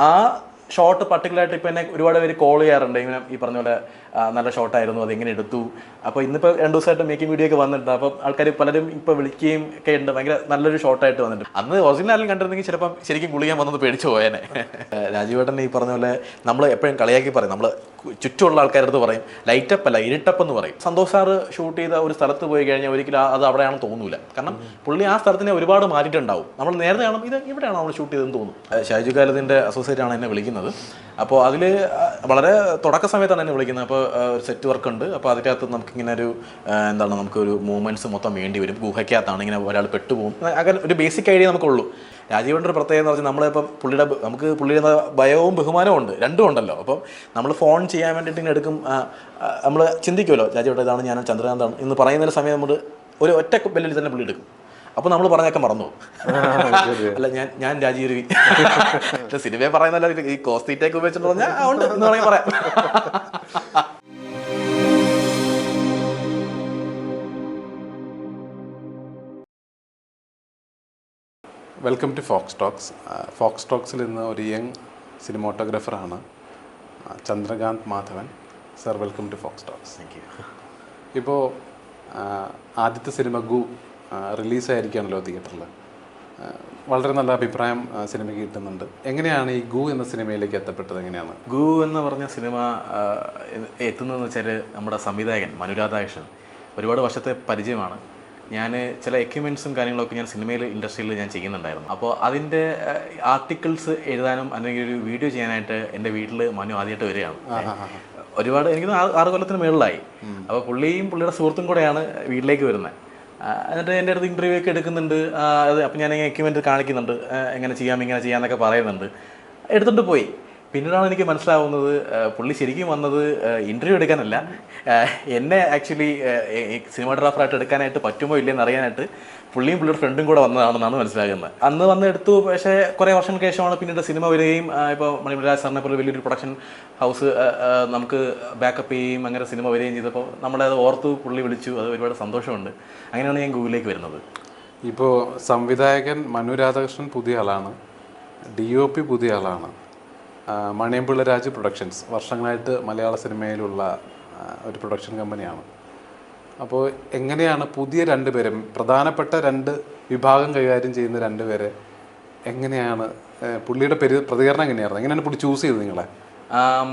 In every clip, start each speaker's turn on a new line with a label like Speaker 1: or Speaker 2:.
Speaker 1: ആ ഷോട്ട് പർട്ടിക്കുലറായിട്ട് ഇപ്പോൾ എന്നെ ഒരുപാട് പേര് കോൾ ചെയ്യാറുണ്ട്, ഇങ്ങനെ ഈ പറഞ്ഞ പോലെ നല്ല ഷോട്ടായിരുന്നു, അതെങ്ങനെ എടുത്തു. അപ്പോൾ ഇന്നിപ്പോൾ 2 ദിവസമായിട്ട് മേക്കിംഗ് വീഡിയോ ഒക്കെ വന്നിട്ടുണ്ട്. അപ്പം ആൾക്കാർ പലരും ഇപ്പോൾ വിളിക്കുകയും ഒക്കെ ഉണ്ട്, ഭയങ്കര നല്ലൊരു ഷോട്ടായിട്ട് വന്നിട്ടുണ്ട്. അന്ന് ഒറിജിനലും കണ്ടിരുന്നെങ്കിൽ ചിലപ്പം ശരിക്കും ഗുളിയാൻ വന്നത് പേടിച്ചു പോയേനെ. രാജീവേട്ടൻ ഈ പറഞ്ഞ പോലെ നമ്മൾ എപ്പോഴും കളിയാക്കി പറയും, നമ്മൾ ചുറ്റുമുള്ള ആൾക്കാരടുത്ത് പറയും ലൈറ്റപ്പ് അല്ല ഇരുട്ടപ്പ് എന്ന് പറയും. സന്തോഷ് സാറ് ഷൂട്ട് ചെയ്ത ഒരു സ്ഥലത്ത് പോയി കഴിഞ്ഞാൽ ഒരിക്കലും അത് അവിടെയാണെന്ന് തോന്നൂല. കാരണം പുള്ളി ആ സ്ഥലത്തിനെ ഒരുപാട് മാറ്റിയിട്ടുണ്ടാവും. നമ്മൾ നേരത്തെ കാണും ഇത് ഇവിടെയാണ് നമ്മൾ ഷൂട്ട് ചെയ്തതെന്ന് തോന്നും. ഷാജു കാലത്തിൻ്റെ അസോസിയേറ്റ് ആണ് എന്നെ വിളിക്കുന്നത്. അപ്പോൾ അതിൽ വളരെ തുടക്ക സമയത്താണ് എന്നെ വിളിക്കുന്നത്. അപ്പോൾ ഒരു സെറ്റ് വർക്ക് ഉണ്ട്. അപ്പോൾ അതിനകത്ത് നമുക്കിങ്ങനെ ഒരു എന്താണ് നമുക്കൊരു മൂവ്മെൻറ്റ്സ് മൊത്തം വേണ്ടി വരും. ഗുഹയ്ക്കകത്താണ് ഇങ്ങനെ ഒരാൾ പെട്ടുപോകും. അങ്ങനെ ഒരു ബേസിക് ഐഡിയ നമുക്കുള്ളൂ. രാജീവേട്ടൻ്റെ ഒരു പ്രത്യേകത എന്ന് പറഞ്ഞാൽ നമ്മളിപ്പം നമുക്ക് പുള്ളിയുടെ ഭയവും ബഹുമാനവും ഉണ്ട്, രണ്ടും ഉണ്ടല്ലോ. അപ്പം നമ്മൾ ഫോൺ ചെയ്യാൻ വേണ്ടിയിട്ട് ഇങ്ങനെ എടുക്കും. നമ്മൾ ചിന്തിക്കുമല്ലോ രാജീവേട്ടൻ ഇതാണ്, ഞാൻ ചന്ദ്രകാന്താണ് എന്ന് പറയുന്ന സമയം നമ്മൾ ഒരു ഒറ്റ ബെല്ലിൽ തന്നെ പുള്ളി എടുക്കും. അപ്പോൾ നമ്മൾ പറഞ്ഞൊക്കെ മറന്നു അല്ല ഞാൻ രാജീവ് രവി സിനിമയെ പറയുന്നല്ല, ഈ കോസ്റ്റീറ്റേക്ക് ഉപയോഗിച്ചിട്ട് പറഞ്ഞാൽ ഉണ്ട് എന്ന് വേണമെങ്കിൽ പറയാം.
Speaker 2: Welcome to Fox Talks. Fox ടോക്സിൽ ഇന്ന് ഒരു യങ് സിനിമാറ്റോഗ്രാഫറാണ് Chandrakanth Madhavan. Sir, welcome to Fox Talks.
Speaker 1: Thank you.
Speaker 2: ഇപ്പോൾ ആദ്യത്തെ സിനിമ ഗു റിലീസായിരിക്കുകയാണല്ലോ തിയേറ്ററിൽ. വളരെ നല്ല അഭിപ്രായം സിനിമയ്ക്ക് കിട്ടുന്നുണ്ട്. എങ്ങനെയാണ് ഈ ഗു എന്ന സിനിമയിലേക്ക് എത്തപ്പെട്ടത്? എങ്ങനെയാണ്
Speaker 1: ഗു എന്ന് പറഞ്ഞ സിനിമ എത്തുന്നതെന്ന് വെച്ചാൽ നമ്മുടെ സംവിധായകൻ മനുരാധാകൃഷ്ണൻ ഒരുപാട് വർഷത്തെ പരിചയമാണ്. ഞാൻ ചില എക്യുപ്മെൻറ്റ്സും കാര്യങ്ങളൊക്കെ ഞാൻ സിനിമയിൽ ഇൻഡസ്ട്രിയിൽ ഞാൻ ചെയ്യുന്നുണ്ടായിരുന്നു. അപ്പോൾ അതിൻ്റെ ആർട്ടിക്കിൾസ് എഴുതാനും അല്ലെങ്കിൽ ഒരു വീഡിയോ ചെയ്യാനായിട്ട് എൻ്റെ വീട്ടിൽ മനു ആദ്യമായിട്ട് വരികയാണ്. ഒരുപാട് എനിക്ക് 6 കൊല്ലത്തിന് മുകളിലായി. അപ്പോൾ പുള്ളിയും പുള്ളിയുടെ സുഹൃത്തും കൂടെയാണ് വീട്ടിലേക്ക് വരുന്നത്. എന്നിട്ട് എൻ്റെ അടുത്ത് ഇൻ്റർവ്യൂ ഒക്കെ എടുക്കുന്നുണ്ട്. അപ്പം ഞാൻ എക്യുപ്മെൻറ്റ് കാണിക്കുന്നുണ്ട്, എങ്ങനെ ചെയ്യാം ഇങ്ങനെ ചെയ്യാമെന്നൊക്കെ പറയുന്നുണ്ട്. എടുത്തുകൊണ്ട് പോയി. പിന്നീടാണ് എനിക്ക് മനസ്സിലാവുന്നത് പുള്ളി ശരിക്കും വന്നത് ഇൻ്റർവ്യൂ എടുക്കാനല്ല, എന്നെ ആക്ച്വലി സിനിമാറ്റോഗ്രാഫറായിട്ട് എടുക്കാനായിട്ട് പറ്റുമോ ഇല്ലയെന്ന് അറിയാനായിട്ട് പുള്ളിയും പുള്ളിയുടെ ഫ്രണ്ടും കൂടെ വന്നതാണെന്നാണ് മനസ്സിലാകുന്നത്. അന്ന് വന്ന് എടുത്തു. പക്ഷേ കുറേ വർഷങ്ങൾക്ക് ശേഷമാണ് പിന്നീട് സിനിമ വരികയും ഇപ്പോൾ മണിമലരാജ് സാറിനെ പോലെ വലിയൊരു പ്രൊഡക്ഷൻ ഹൗസ് നമുക്ക് ബാക്കപ്പ് ചെയ്യുകയും അങ്ങനെ സിനിമ വരികയും ചെയ്തപ്പോൾ നമ്മളത് ഓർത്തു പുള്ളി വിളിച്ചു. അത് ഒരുപാട് സന്തോഷമുണ്ട്. അങ്ങനെയാണ് ഞാൻ ഗൂഗിളിലേക്ക് വരുന്നത്.
Speaker 2: ഇപ്പോൾ സംവിധായകൻ മനു രാധാകൃഷ്ണൻ പുതിയ ആളാണ്, DOP പുതിയ ആളാണ്. മണിയമ്പിള്ള രാജ് പ്രൊഡക്ഷൻസ് വർഷങ്ങളായിട്ട് മലയാള സിനിമയിലുള്ള ഒരു പ്രൊഡക്ഷൻ കമ്പനിയാണ്. അപ്പോൾ എങ്ങനെയാണ് പുതിയ 2 പേരും പ്രധാനപ്പെട്ട 2 വിഭാഗം കൈകാര്യം ചെയ്യുന്ന 2 പേരെ എങ്ങനെയാണ് പുള്ളിയുടെ പ്രതികരണം എങ്ങനെയാണ് പുള്ളി ചൂസ് ചെയ്തത് നിങ്ങളെ?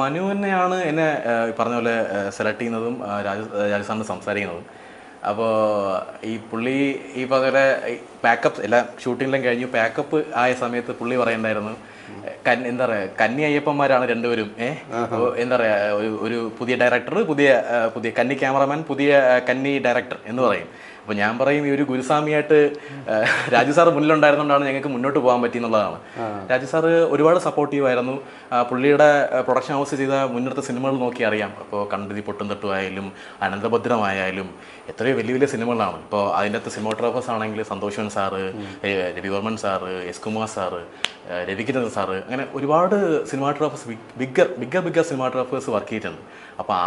Speaker 1: മനു തന്നെയാണ് എന്നെ പറഞ്ഞ പോലെ സെലക്ട് ചെയ്യുന്നതും രാജസ്ഥാനിൽ സംസാരിക്കുന്നതും. അപ്പോൾ ഈ പുള്ളി ഈ പറഞ്ഞ പാക്കപ്പ് എല്ലാം ഷൂട്ടിങ്ങിലും കഴിഞ്ഞു പാക്കപ്പ് ആയ സമയത്ത് പുള്ളി പറയണ്ടായിരുന്നു എന്താ പറയുക കന്നി അയ്യപ്പന്മാരാണ് 2 പേരും. എന്താ പറയുക ഒരു പുതിയ ഡയറക്ടർ, പുതിയ കന്നി ക്യാമറമാൻ, പുതിയ കന്നി ഡയറക്ടർ എന്ന് പറയും. അപ്പോൾ ഞാൻ പറയും ഈ ഒരു ഗുരുസ്വാമിയായിട്ട് രാജു സാറ് മുന്നിലുണ്ടായിരുന്നുകൊണ്ടാണ് ഞങ്ങൾക്ക് മുന്നോട്ട് പോകാൻ പറ്റിയെന്നുള്ളതാണ്. രാജു സാറ് ഒരുപാട് സപ്പോർട്ടീവായിരുന്നു. പുള്ളിയുടെ പ്രൊഡക്ഷൻ ഹൗസ് ചെയ്ത മുൻനിർത്ത സിനിമകൾ നോക്കി അറിയാം. അപ്പോൾ കണ്ടതി പൊട്ടുംതട്ടുമായാലും അനന്തഭദ്രമായാലും എത്രയോ വലിയ വലിയ സിനിമകളാണ്. ഇപ്പോൾ അതിൻ്റെ അകത്ത് സിനിമാറ്റോഗ്രാഫേഴ്സ് ആണെങ്കിൽ Santhosh sir, Ravivarman sir, S Kumar sir, Ravikiran sir, അങ്ങനെ ഒരുപാട് സിനിമാറ്റോഗ്രാഫേഴ്സ് ബിഗ്ഗർ സിനിമാറ്റോഗ്രാഫേഴ്സ് വർക്ക് ചെയ്തിട്ടുണ്ട്. അപ്പോൾ ആ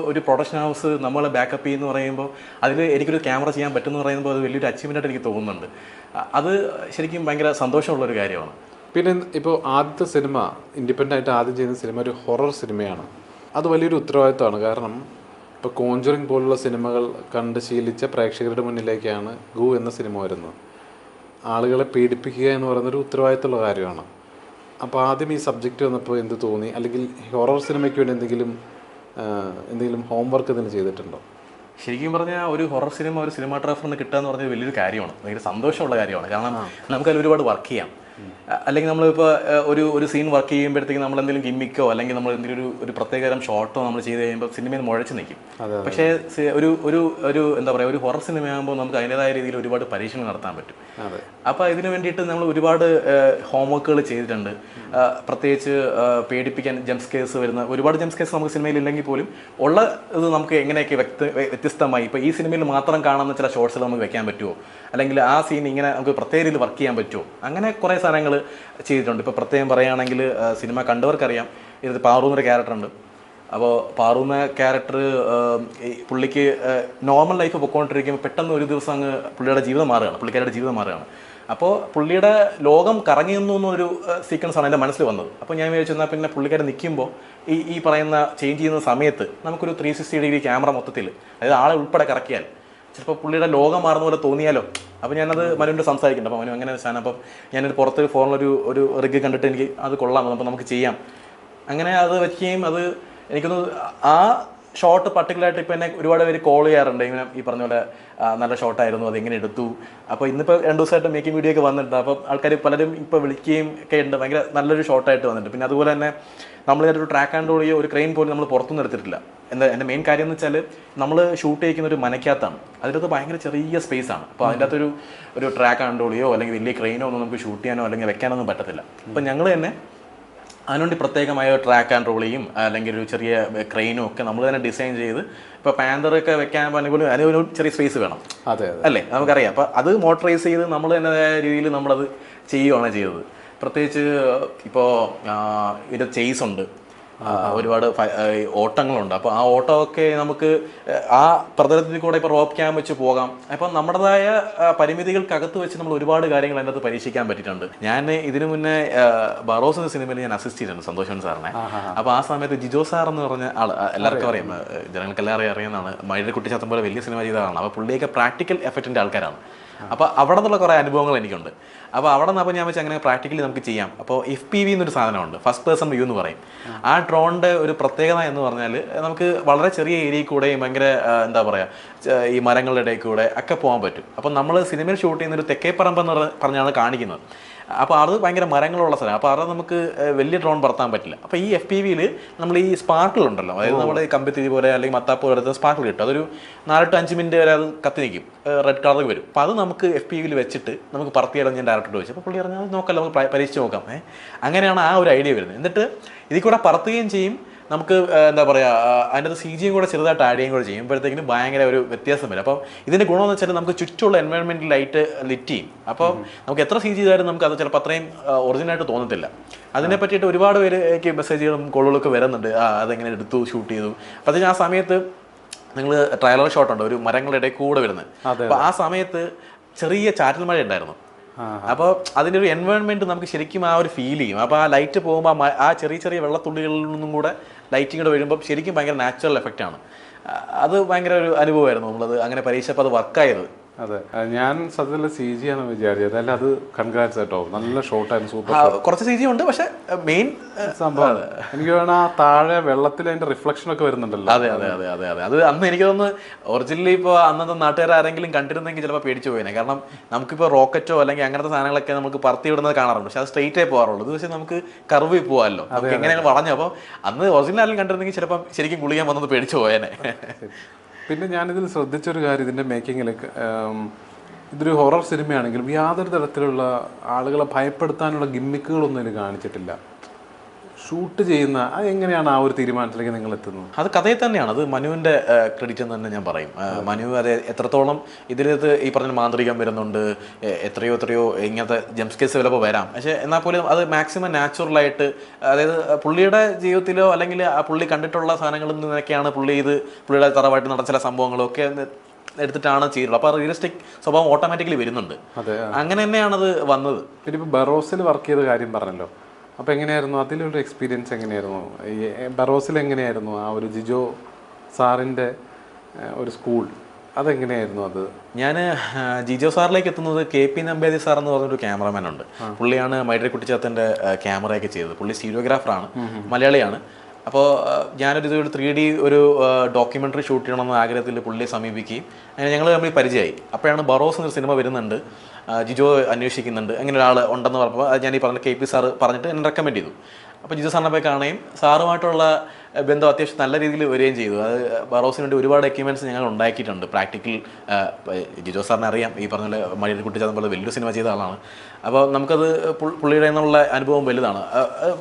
Speaker 1: ഒരു പ്രൊഡക്ഷൻ ഹൗസ് നമ്മളെ ബാക്കപ്പ് ചെയ്യുമെന്ന് പറയുമ്പോൾ അതിൽ എനിക്കൊരു ക്യാമറ ചെയ്യാൻ പറ്റുമെന്ന് പറയുമ്പോൾ അത് വലിയൊരു അച്ചീവ്മെൻ്റായിട്ട് എനിക്ക് തോന്നുന്നുണ്ട്. അത് ശരിക്കും ഭയങ്കര സന്തോഷമുള്ളൊരു കാര്യമാണ്.
Speaker 2: പിന്നെ ഇപ്പോൾ ആദ്യത്തെ സിനിമ ഇൻഡിപെൻഡൻ്റ് ആയിട്ട് ആദ്യം ചെയ്യുന്ന സിനിമ ഒരു ഹൊറർ സിനിമയാണ്. അത് വലിയൊരു ഉത്തരവാദിത്തമാണ്. കാരണം ഇപ്പോൾ കോഞ്ചറിങ് പോലുള്ള സിനിമകൾ കണ്ട് ശീലിച്ച പ്രേക്ഷകരുടെ മുന്നിലേക്കാണ് ഗു എന്ന സിനിമ വരുന്നത്. ആളുകളെ പീഡിപ്പിക്കുക എന്ന് പറയുന്നൊരു ഉത്തരവാദിത്തമുള്ള കാര്യമാണ്. അപ്പോൾ ആദ്യം ഈ സബ്ജക്റ്റ് വന്നപ്പോൾ എന്ത് തോന്നി? അല്ലെങ്കിൽ ഹൊറർ സിനിമയ്ക്ക് വേണ്ടി എന്തെങ്കിലും ഹോംവർക്ക് എന്തെങ്കിലും ചെയ്തിട്ടുണ്ടോ?
Speaker 1: ശരിക്കും പറഞ്ഞാൽ ഒരു ഹൊറർ സിനിമ ഒരു സിനിമാറ്റോഗ്രാഫറിന് കിട്ടുക എന്ന് പറഞ്ഞാൽ വലിയൊരു കാര്യമാണ്, ഭയങ്കര സന്തോഷമുള്ള കാര്യമാണ്. കാരണം നമുക്കതിൽ ഒരുപാട് വർക്ക് ചെയ്യാം. അല്ലെങ്കിൽ നമ്മളിപ്പോൾ ഒരു സീൻ വർക്ക് ചെയ്യുമ്പോഴത്തേക്കും നമ്മൾ എന്തെങ്കിലും ഗിമ്മിക്കോ അല്ലെങ്കിൽ നമ്മൾ എന്തെങ്കിലും ഒരു പ്രത്യേകതരം ഷോട്ടോ നമ്മൾ ചെയ്ത് കഴിയുമ്പോൾ സിനിമയിൽ മുഴച്ച് നിൽക്കും. പക്ഷേ ഒരു എന്താ പറയുക ഒരു ഹൊറർ സിനിമയാകുമ്പോൾ നമുക്ക് അതിൻ്റെതായ രീതിയിൽ ഒരുപാട് പരീക്ഷണം നടത്താൻ പറ്റും. അപ്പോൾ ഇതിന് വേണ്ടിയിട്ട് നമ്മൾ ഒരുപാട് ഹോംവർക്കുകൾ ചെയ്തിട്ടുണ്ട്. പ്രത്യേകിച്ച് പേടിപ്പിക്കാൻ ജംസ്കേഴ്സ് വരുന്ന ഒരുപാട് ജംസ്കേഴ്സ് നമുക്ക് സിനിമയിൽ ഇല്ലെങ്കിൽ പോലും ഉള്ള ഇത് നമുക്ക് എങ്ങനെയൊക്കെ വ്യത്യസ്തമായി ഇപ്പോൾ ഈ സിനിമയിൽ മാത്രം കാണുന്ന ചില ഷോർട്സുകൾ നമുക്ക് വെക്കാൻ പറ്റുമോ, അല്ലെങ്കിൽ ആ സീൻ ഇങ്ങനെ നമുക്ക് പ്രത്യേക രീതിയിൽ വർക്ക് ചെയ്യാൻ പറ്റുമോ, അങ്ങനെ കുറേ സാധനങ്ങൾ ചെയ്തിട്ടുണ്ട്. ഇപ്പോൾ പ്രത്യേകം പറയുകയാണെങ്കിൽ സിനിമ കണ്ടവർക്കറിയാം ഇതിൽ പാറു എന്നൊരു ക്യാരക്ടറുണ്ട്. അപ്പോൾ പാറു എന്ന ക്യാരക്ടർ പുള്ളിക്ക് നോർമൽ ലൈഫ് പൊയ്ക്കൊണ്ടിരിക്കുമ്പോൾ പെട്ടെന്ന് ഒരു ദിവസം അങ്ങ് പുള്ളിക്കാരുടെ ജീവിതം മാറുകയാണ്. അപ്പോൾ പുള്ളിയുടെ ലോകം കറങ്ങി നിന്നു എന്നൊരു സീക്വൻസ് ആണ് എൻ്റെ മനസ്സിൽ വന്നത്. അപ്പോൾ ഞാൻ വിചാരിച്ചു എന്നാൽ പിന്നെ പുള്ളിക്കാരൻ നിൽക്കുമ്പോൾ ഈ പറയുന്ന ചേഞ്ച് ചെയ്യുന്ന സമയത്ത് നമുക്കൊരു 360 ഡിഗ്രി ക്യാമറ മൊത്തത്തിൽ, അതായത് ആളെ ഉൾപ്പെടെ കറക്കിയാൽ ചിലപ്പോൾ പുള്ളിയുടെ ലോകം മാറുന്ന പോലെ തോന്നിയാലോ. അപ്പോൾ ഞാനത് മനുവിൻ്റെ സംസാരിക്കുന്നുണ്ട്. അപ്പോൾ മനു അങ്ങനെ സാധനം, അപ്പം ഞാനൊരു പുറത്തൊരു ഫോണിലൊരു റിഗ് കണ്ടിട്ട് എനിക്ക് അത് കൊള്ളാം, അപ്പോൾ നമുക്ക് ചെയ്യാം. അങ്ങനെ അത് വയ്ക്കുകയും അത് എനിക്കൊന്ന് ആ ഷോട്ട് പർട്ടിക്കുലറായിട്ട് ഇപ്പോൾ എന്നെ ഒരുപാട് പേര് കോൾ ചെയ്യാറുണ്ട്, ഇങ്ങനെ ഈ പറഞ്ഞ പോലെ നല്ല ഷോട്ടായിരുന്നു, അത് എങ്ങനെ എടുത്തു. അപ്പോൾ ഇന്നിപ്പോൾ 2 ദിവസമായിട്ട് മേക്കിംഗ് വീഡിയോ ഒക്കെ വന്നിട്ടുണ്ട്. അപ്പോൾ ആൾക്കാർ പലരും ഇപ്പോൾ വിളിക്കുകയും ഒക്കെ ഉണ്ട്, ഭയങ്കര നല്ലൊരു ഷോട്ടായിട്ട് വന്നിട്ടുണ്ട്. പിന്നെ അതുപോലെ തന്നെ നമ്മളൊരു ട്രാക്ക് ആൻഡ് റോളിയോ ഒരു ക്രെയിൻ പോലും നമ്മൾ പുറത്തുനിന്ന് എടുത്തിട്ടില്ല. എൻ്റെ മെയിൻ കാര്യം എന്ന് വെച്ചാൽ നമ്മൾ ഷൂട്ട് ചെയ്യിക്കുന്ന ഒരു മനക്കകത്താണ്, അതിനകത്ത് ഭയങ്കര ചെറിയ സ്പേസ് ആണ്. അപ്പോൾ അതിൻ്റെ അകത്തൊരു ട്രാക്ക് ആൻഡ് റോളിയോ അല്ലെങ്കിൽ വലിയ ക്രെയിനോ ഒന്നും നമുക്ക് ഷൂട്ട് ചെയ്യാനോ അല്ലെങ്കിൽ വെക്കാനൊന്നും പറ്റത്തില്ല. അപ്പോൾ ഞങ്ങൾ തന്നെ അതിനുവേണ്ടി പ്രത്യേകമായ ട്രാക്ക് ആൻഡ് റോളിയും അല്ലെങ്കിൽ ഒരു ചെറിയ ക്രെയിനും ഒക്കെ നമ്മൾ തന്നെ ഡിസൈൻ ചെയ്ത്, ഇപ്പോൾ പാന്തറൊക്കെ വെക്കാൻ പോലും അതിനൊരു ചെറിയ സ്പേസ് വേണം, അല്ലേ, നമുക്കറിയാം. അപ്പോൾ അത് മോട്ടറൈസ് ചെയ്ത് നമ്മൾ തന്നെ രീതിയിൽ നമ്മളത് ചെയ്യുകയാണ് ചെയ്തത്. പ്രത്യേകിച്ച് ഇപ്പോൾ ഇതിൻ്റെ ചേസ് ഉണ്ട്, ഒരുപാട് ഓട്ടങ്ങളുണ്ട്. അപ്പോൾ ആ ഓട്ടമൊക്കെ നമുക്ക് ആ പ്രതലത്തിൽ കൂടെ ഇപ്പോൾ റോപ്പ് ക്യാം വെച്ച് പോകാം. അപ്പം നമ്മുടേതായ പരിമിതികൾക്കകത്ത് വെച്ച് നമ്മൾ ഒരുപാട് കാര്യങ്ങൾ അതിൻ്റെ അകത്ത് പരീക്ഷിക്കാൻ പറ്റിയിട്ടുണ്ട്. ഞാൻ ഇതിനു മുന്നേ ബറോസ് എന്ന സിനിമയിൽ ഞാൻ അസിസ്റ്റ് ചെയ്തിട്ടുണ്ട്, സന്തോഷൻ സാറിനെ. അപ്പോൾ ആ സമയത്ത് ജിജോ സാർ എന്ന് പറഞ്ഞ ആൾ എല്ലാവർക്കും അറിയാം, ജനങ്ങൾക്കെല്ലാവരും അറിയുന്നതാണ്. മഴയുടെ കുട്ടിച്ചാത്തം പോലെ വലിയ സിനിമ ചെയ്ത ആളാണ്. അപ്പോൾ പുള്ളിയൊക്കെ പ്രാക്ടിക്കൽ എഫക്റ്റിൻ്റെ ആൾക്കാരാണ്. അപ്പോൾ അവിടെ നിന്നുള്ള കുറേ അനുഭവങ്ങൾ എനിക്കുണ്ട്. അപ്പോൾ അവിടെ നിന്ന് അപ്പോൾ ഞാൻ വെച്ചാൽ അങ്ങനെ പ്രാക്ടിക്കലി നമുക്ക് ചെയ്യാം. അപ്പോൾ FPV എന്നൊരു സാധനമുണ്ട്, ഫസ്റ്റ് പേഴ്സൺ വ്യൂ എന്ന് പറയും. ആ ഡ്രോണിൻ്റെ ഒരു പ്രത്യേകത എന്ന് പറഞ്ഞാൽ നമുക്ക് വളരെ ചെറിയ ഏരിയയിൽ കൂടെയും ഭയങ്കര എന്താ പറയുക ഈ മരങ്ങളുടെ ഇടയിൽ കൂടെ ഒക്കെ പോകാൻ പറ്റും. അപ്പോൾ നമ്മൾ സിനിമയിൽ ഷൂട്ട് ചെയ്യുന്നൊരു തെക്കേപ്പറമ്പ് എന്ന് പറഞ്ഞാണ് കാണിക്കുന്നത്. അപ്പോൾ അത് ഭയങ്കര മരങ്ങളുള്ള സ്ഥലം, അപ്പോൾ അത് നമുക്ക് വലിയ ഡ്രോൺ പറത്താൻ പറ്റില്ല. അപ്പോൾ ഈ FPVയിൽ നമ്മൾ ഈ സ്പാർക്കിൾ ഉണ്ടല്ലോ, അതായത് നമ്മുടെ കമ്പിത്തിരി പോലെ അല്ലെങ്കിൽ മത്താപ്പ് പോലത്തെ സ്പാർക്കിൾ കിട്ടും. അതൊരു 4-5 മിനിറ്റ് വരെ അത് കത്തി നിൽക്കും, റെഡ് കളർ വരും. അപ്പോൾ അത് നമുക്ക് FPVയിൽ വെച്ചിട്ട് നമുക്ക് പറത്തിയാലോ ഞാൻ ഡയറക്ടർ വെച്ചു. അപ്പോൾ പുള്ളി പറഞ്ഞാൽ നോക്കല്ലോ, നമുക്ക് പരീക്ഷിച്ച് നോക്കാം. അങ്ങനെയാണ് ആ ഒരു ഐഡിയ വരുന്നത്. എന്നിട്ട് ഇതിൽ കൂടെ പറത്തുകയും ചെയ്യും, നമുക്ക് എന്താ പറയുക അതിൻ്റെ CG കൂടെ ചെറുതായിട്ട് ആഡ് ചെയ്യുകയും കൂടെ ചെയ്യുമ്പോഴത്തേക്കിനും ഭയങ്കര ഒരു വ്യത്യാസം വരും. അപ്പോൾ ഇതിൻ്റെ ഗുണമെന്ന് വെച്ചാൽ നമുക്ക് ചുറ്റുമുള്ള എൻവയോൺമെൻറ്റ് ലൈറ്റ് ലിറ്റ് ചെയ്യും. അപ്പോൾ നമുക്ക് എത്ര CG ചെയ്താലും നമുക്ക് അത് ചിലപ്പോൾ അത്രയും ഒറിജിനലായിട്ട് തോന്നത്തില്ല. അതിനെ പറ്റിയിട്ട് ഒരുപാട് പേര് എനിക്ക് മെസ്സേജുകളും കോളുകളൊക്കെ വരുന്നുണ്ട്, അതെങ്ങനെ എടുത്തു ഷൂട്ട് ചെയ്തു. അപ്പോൾ ആ സമയത്ത് നിങ്ങൾ ട്രയലർ ഷോട്ട് ഉണ്ട്, ഒരു മരങ്ങളുടെ ഇടയിൽ കൂടെ വരുന്നത്. അപ്പോൾ ആ സമയത്ത് ചെറിയ ചാറ്റൽ മഴ ഉണ്ടായിരുന്നു. അപ്പോൾ അതിൻ്റെ ഒരു എൻവയോൺമെൻറ്റ് നമുക്ക് ശരിക്കും ആ ഒരു ഫീൽ ചെയ്യും. അപ്പോൾ ആ ലൈറ്റ് പോകുമ്പോൾ ആ ചെറിയ ചെറിയ വെള്ളത്തുള്ളികളിൽ നിന്നും കൂടെ ലൈറ്റിംഗ് കൂടെ വരുമ്പോൾ ശരിക്കും ഭയങ്കര നാച്ചുറൽ എഫക്റ്റാണ്. അത് ഭയങ്കര ഒരു അനുഭവമായിരുന്നു. നമ്മളത് അങ്ങനെ പരീക്ഷിച്ചപ്പോൾ അത് വർക്കായത്.
Speaker 2: അതെ, ഞാൻ സത്യത്തിൽ CG ആണ് വിചാരിച്ചത്. അല്ല, അത് കൺഗ്രാറ്റ്സ് കേട്ടോ, നല്ല ഷോട്ടായിരുന്നു, സൂപ്പർ.
Speaker 1: കുറച്ച് CG ഉണ്ട്, പക്ഷെ മെയിൻ
Speaker 2: സംഭവം എനിക്ക് വേണം ആ താഴെ വെള്ളത്തിൽ അതിന്റെ റിഫ്ലക്ഷൻ ഒക്കെ വരുന്നുണ്ടല്ലോ.
Speaker 1: അതെ അതെ അതെ അതെ അതെ അത് അന്ന് എനിക്ക് തോന്നുന്നു ഒറിജിനലി ഇപ്പോൾ അന്നത്തെ നാട്ടുകാർ ആരെങ്കിലും കണ്ടിരുന്നെങ്കിൽ ചിലപ്പോൾ പേടിച്ചു പോയേനെ. കാരണം നമുക്കിപ്പോൾ റോക്കറ്റോ അല്ലെങ്കിൽ അങ്ങനത്തെ സാധനങ്ങളൊക്കെ നമുക്ക് പറത്തി വിടുന്നത് കാണാറുണ്ട്, പക്ഷെ അത് സ്ട്രെയിറ്റേ പോകാറുള്ളൂ. ഇത് പക്ഷേ നമുക്ക് കർവ് പോകാമല്ലോ, നമുക്ക് എങ്ങനെയാണ് വളഞ്ഞു. അപ്പോൾ അന്ന് ഒറിജിനൽ ആരെങ്കിലും കണ്ടിരുന്നെങ്കിൽ ചിലപ്പോൾ ശരിക്കും ഗുളിയാൻ വന്നത് പേടിച്ചു പോയേനെ.
Speaker 2: പിന്നെ ഞാനിതിൽ ശ്രദ്ധിച്ചൊരു കാര്യം, ഇതിൻ്റെ മേക്കിങ്ങിൽ ഇതൊരു ഹൊറർ സിനിമയാണെങ്കിലും യാതൊരു തരത്തിലുള്ള ആളുകളെ ഭയപ്പെടുത്താനുള്ള ഗിമ്മിക്കുകളൊന്നും ഇതിൽ കാണിച്ചിട്ടില്ല. ഷൂട്ട് ചെയ്യുന്ന അത് എങ്ങനെയാണ് ആ ഒരു തീരുമാനത്തിലേക്ക് നിങ്ങൾ എത്തുന്നത്?
Speaker 1: അത് കഥയിൽ തന്നെയാണ്, അത് മനുവിൻ്റെ ക്രെഡിറ്റ് എന്ന് തന്നെ ഞാൻ പറയും. മനു അത് എത്രത്തോളം ഇതിനകത്ത് ഈ പറഞ്ഞ മാന്ത്രികം വരുന്നുണ്ട്, എത്രയോ ഇങ്ങനത്തെ ജംസ്കേസ് ചിലപ്പോൾ വരാം, പക്ഷേ എന്നാൽ പോലും അത് മാക്സിമം നാച്ചുറലായിട്ട്, അതായത് പുള്ളിയുടെ ജീവിതത്തിലോ അല്ലെങ്കിൽ ആ പുള്ളി കണ്ടിട്ടുള്ള സാധനങ്ങളിൽ നിന്നൊക്കെയാണ് പുള്ളിയുടെ തറവായിട്ട് നടന്ന ചില സംഭവങ്ങളൊക്കെ എടുത്തിട്ടാണ് ചെയ്യുന്നത്. അപ്പോൾ റിയലിസ്റ്റിക് സ്വഭാവം ഓട്ടോമാറ്റിക്കലി വരുന്നുണ്ട്. അങ്ങനെ തന്നെയാണത് വന്നത്.
Speaker 2: പിന്നെ ഇപ്പോൾ ബറോസിൽ വർക്ക് ചെയ്ത കാര്യം പറഞ്ഞല്ലോ, അപ്പോൾ എങ്ങനെയായിരുന്നു അതിലൊരു എക്സ്പീരിയൻസ്? എങ്ങനെയായിരുന്നു ഈ ബറോസിൽ എങ്ങനെയായിരുന്നു ആ ഒരു ജിജോ സാറിൻ്റെ ഒരു സ്കൂൾ, അതെങ്ങനെയായിരുന്നു? അത്
Speaker 1: ഞാൻ ജിജോ സാറിലേക്ക് എത്തുന്നത് KP നമ്പേതി സാർ എന്ന് പറഞ്ഞൊരു ക്യാമറമാൻ ഉണ്ട്. പുള്ളിയാണ് മൈഡറി കുട്ടിച്ചാത്തൻ്റെ ക്യാമറയൊക്കെ ചെയ്തത്. പുള്ളി സ്റ്റീരിയോഗ്രാഫറാണ്, മലയാളിയാണ്. അപ്പോൾ ഞാനൊരു 3D ഒരു ഡോക്യുമെൻ്ററി ഷൂട്ട് ചെയ്യണമെന്ന ആഗ്രഹത്തിൽ പുള്ളിയെ സമീപിക്കുകയും അങ്ങനെ ഞങ്ങൾ തമ്മിൽ പരിചയമായി. അപ്പോഴാണ് ബറോസ് എന്നൊരു സിനിമ വരുന്നുണ്ട്, ജിജോ അന്വേഷിക്കുന്നുണ്ട്, അങ്ങനെ ഒരാൾ ഉണ്ടെന്ന് പറഞ്ഞപ്പോൾ ഞാൻ ഈ പറഞ്ഞ KP സാറ് പറഞ്ഞിട്ട് എന്നെ റെക്കമെൻഡ് ചെയ്തു. അപ്പോൾ ജിജോ സാറിനെ പോയി കാണുകയും സാറുമായിട്ടുള്ള ബന്ധം അത്യാവശ്യം നല്ല രീതിയിൽ വരികയും ചെയ്തു. അത് ബറോസിന് വേണ്ടി ഒരുപാട് എക്യുപ്മെൻറ്റ്സ് ഞങ്ങൾ ഉണ്ടാക്കിയിട്ടുണ്ട്. പ്രാക്ടിക്കൽ ജിജോ സാറിനെ അറിയാം, ഈ പറഞ്ഞ പോലെ മഴയുടെ കുട്ടിച്ചാത്തം പോലെ വലിയൊരു സിനിമ ചെയ്ത ആളാണ്. അപ്പോൾ നമുക്കത് പുള്ളിയുടെ എന്നുള്ള അനുഭവം വലുതാണ്,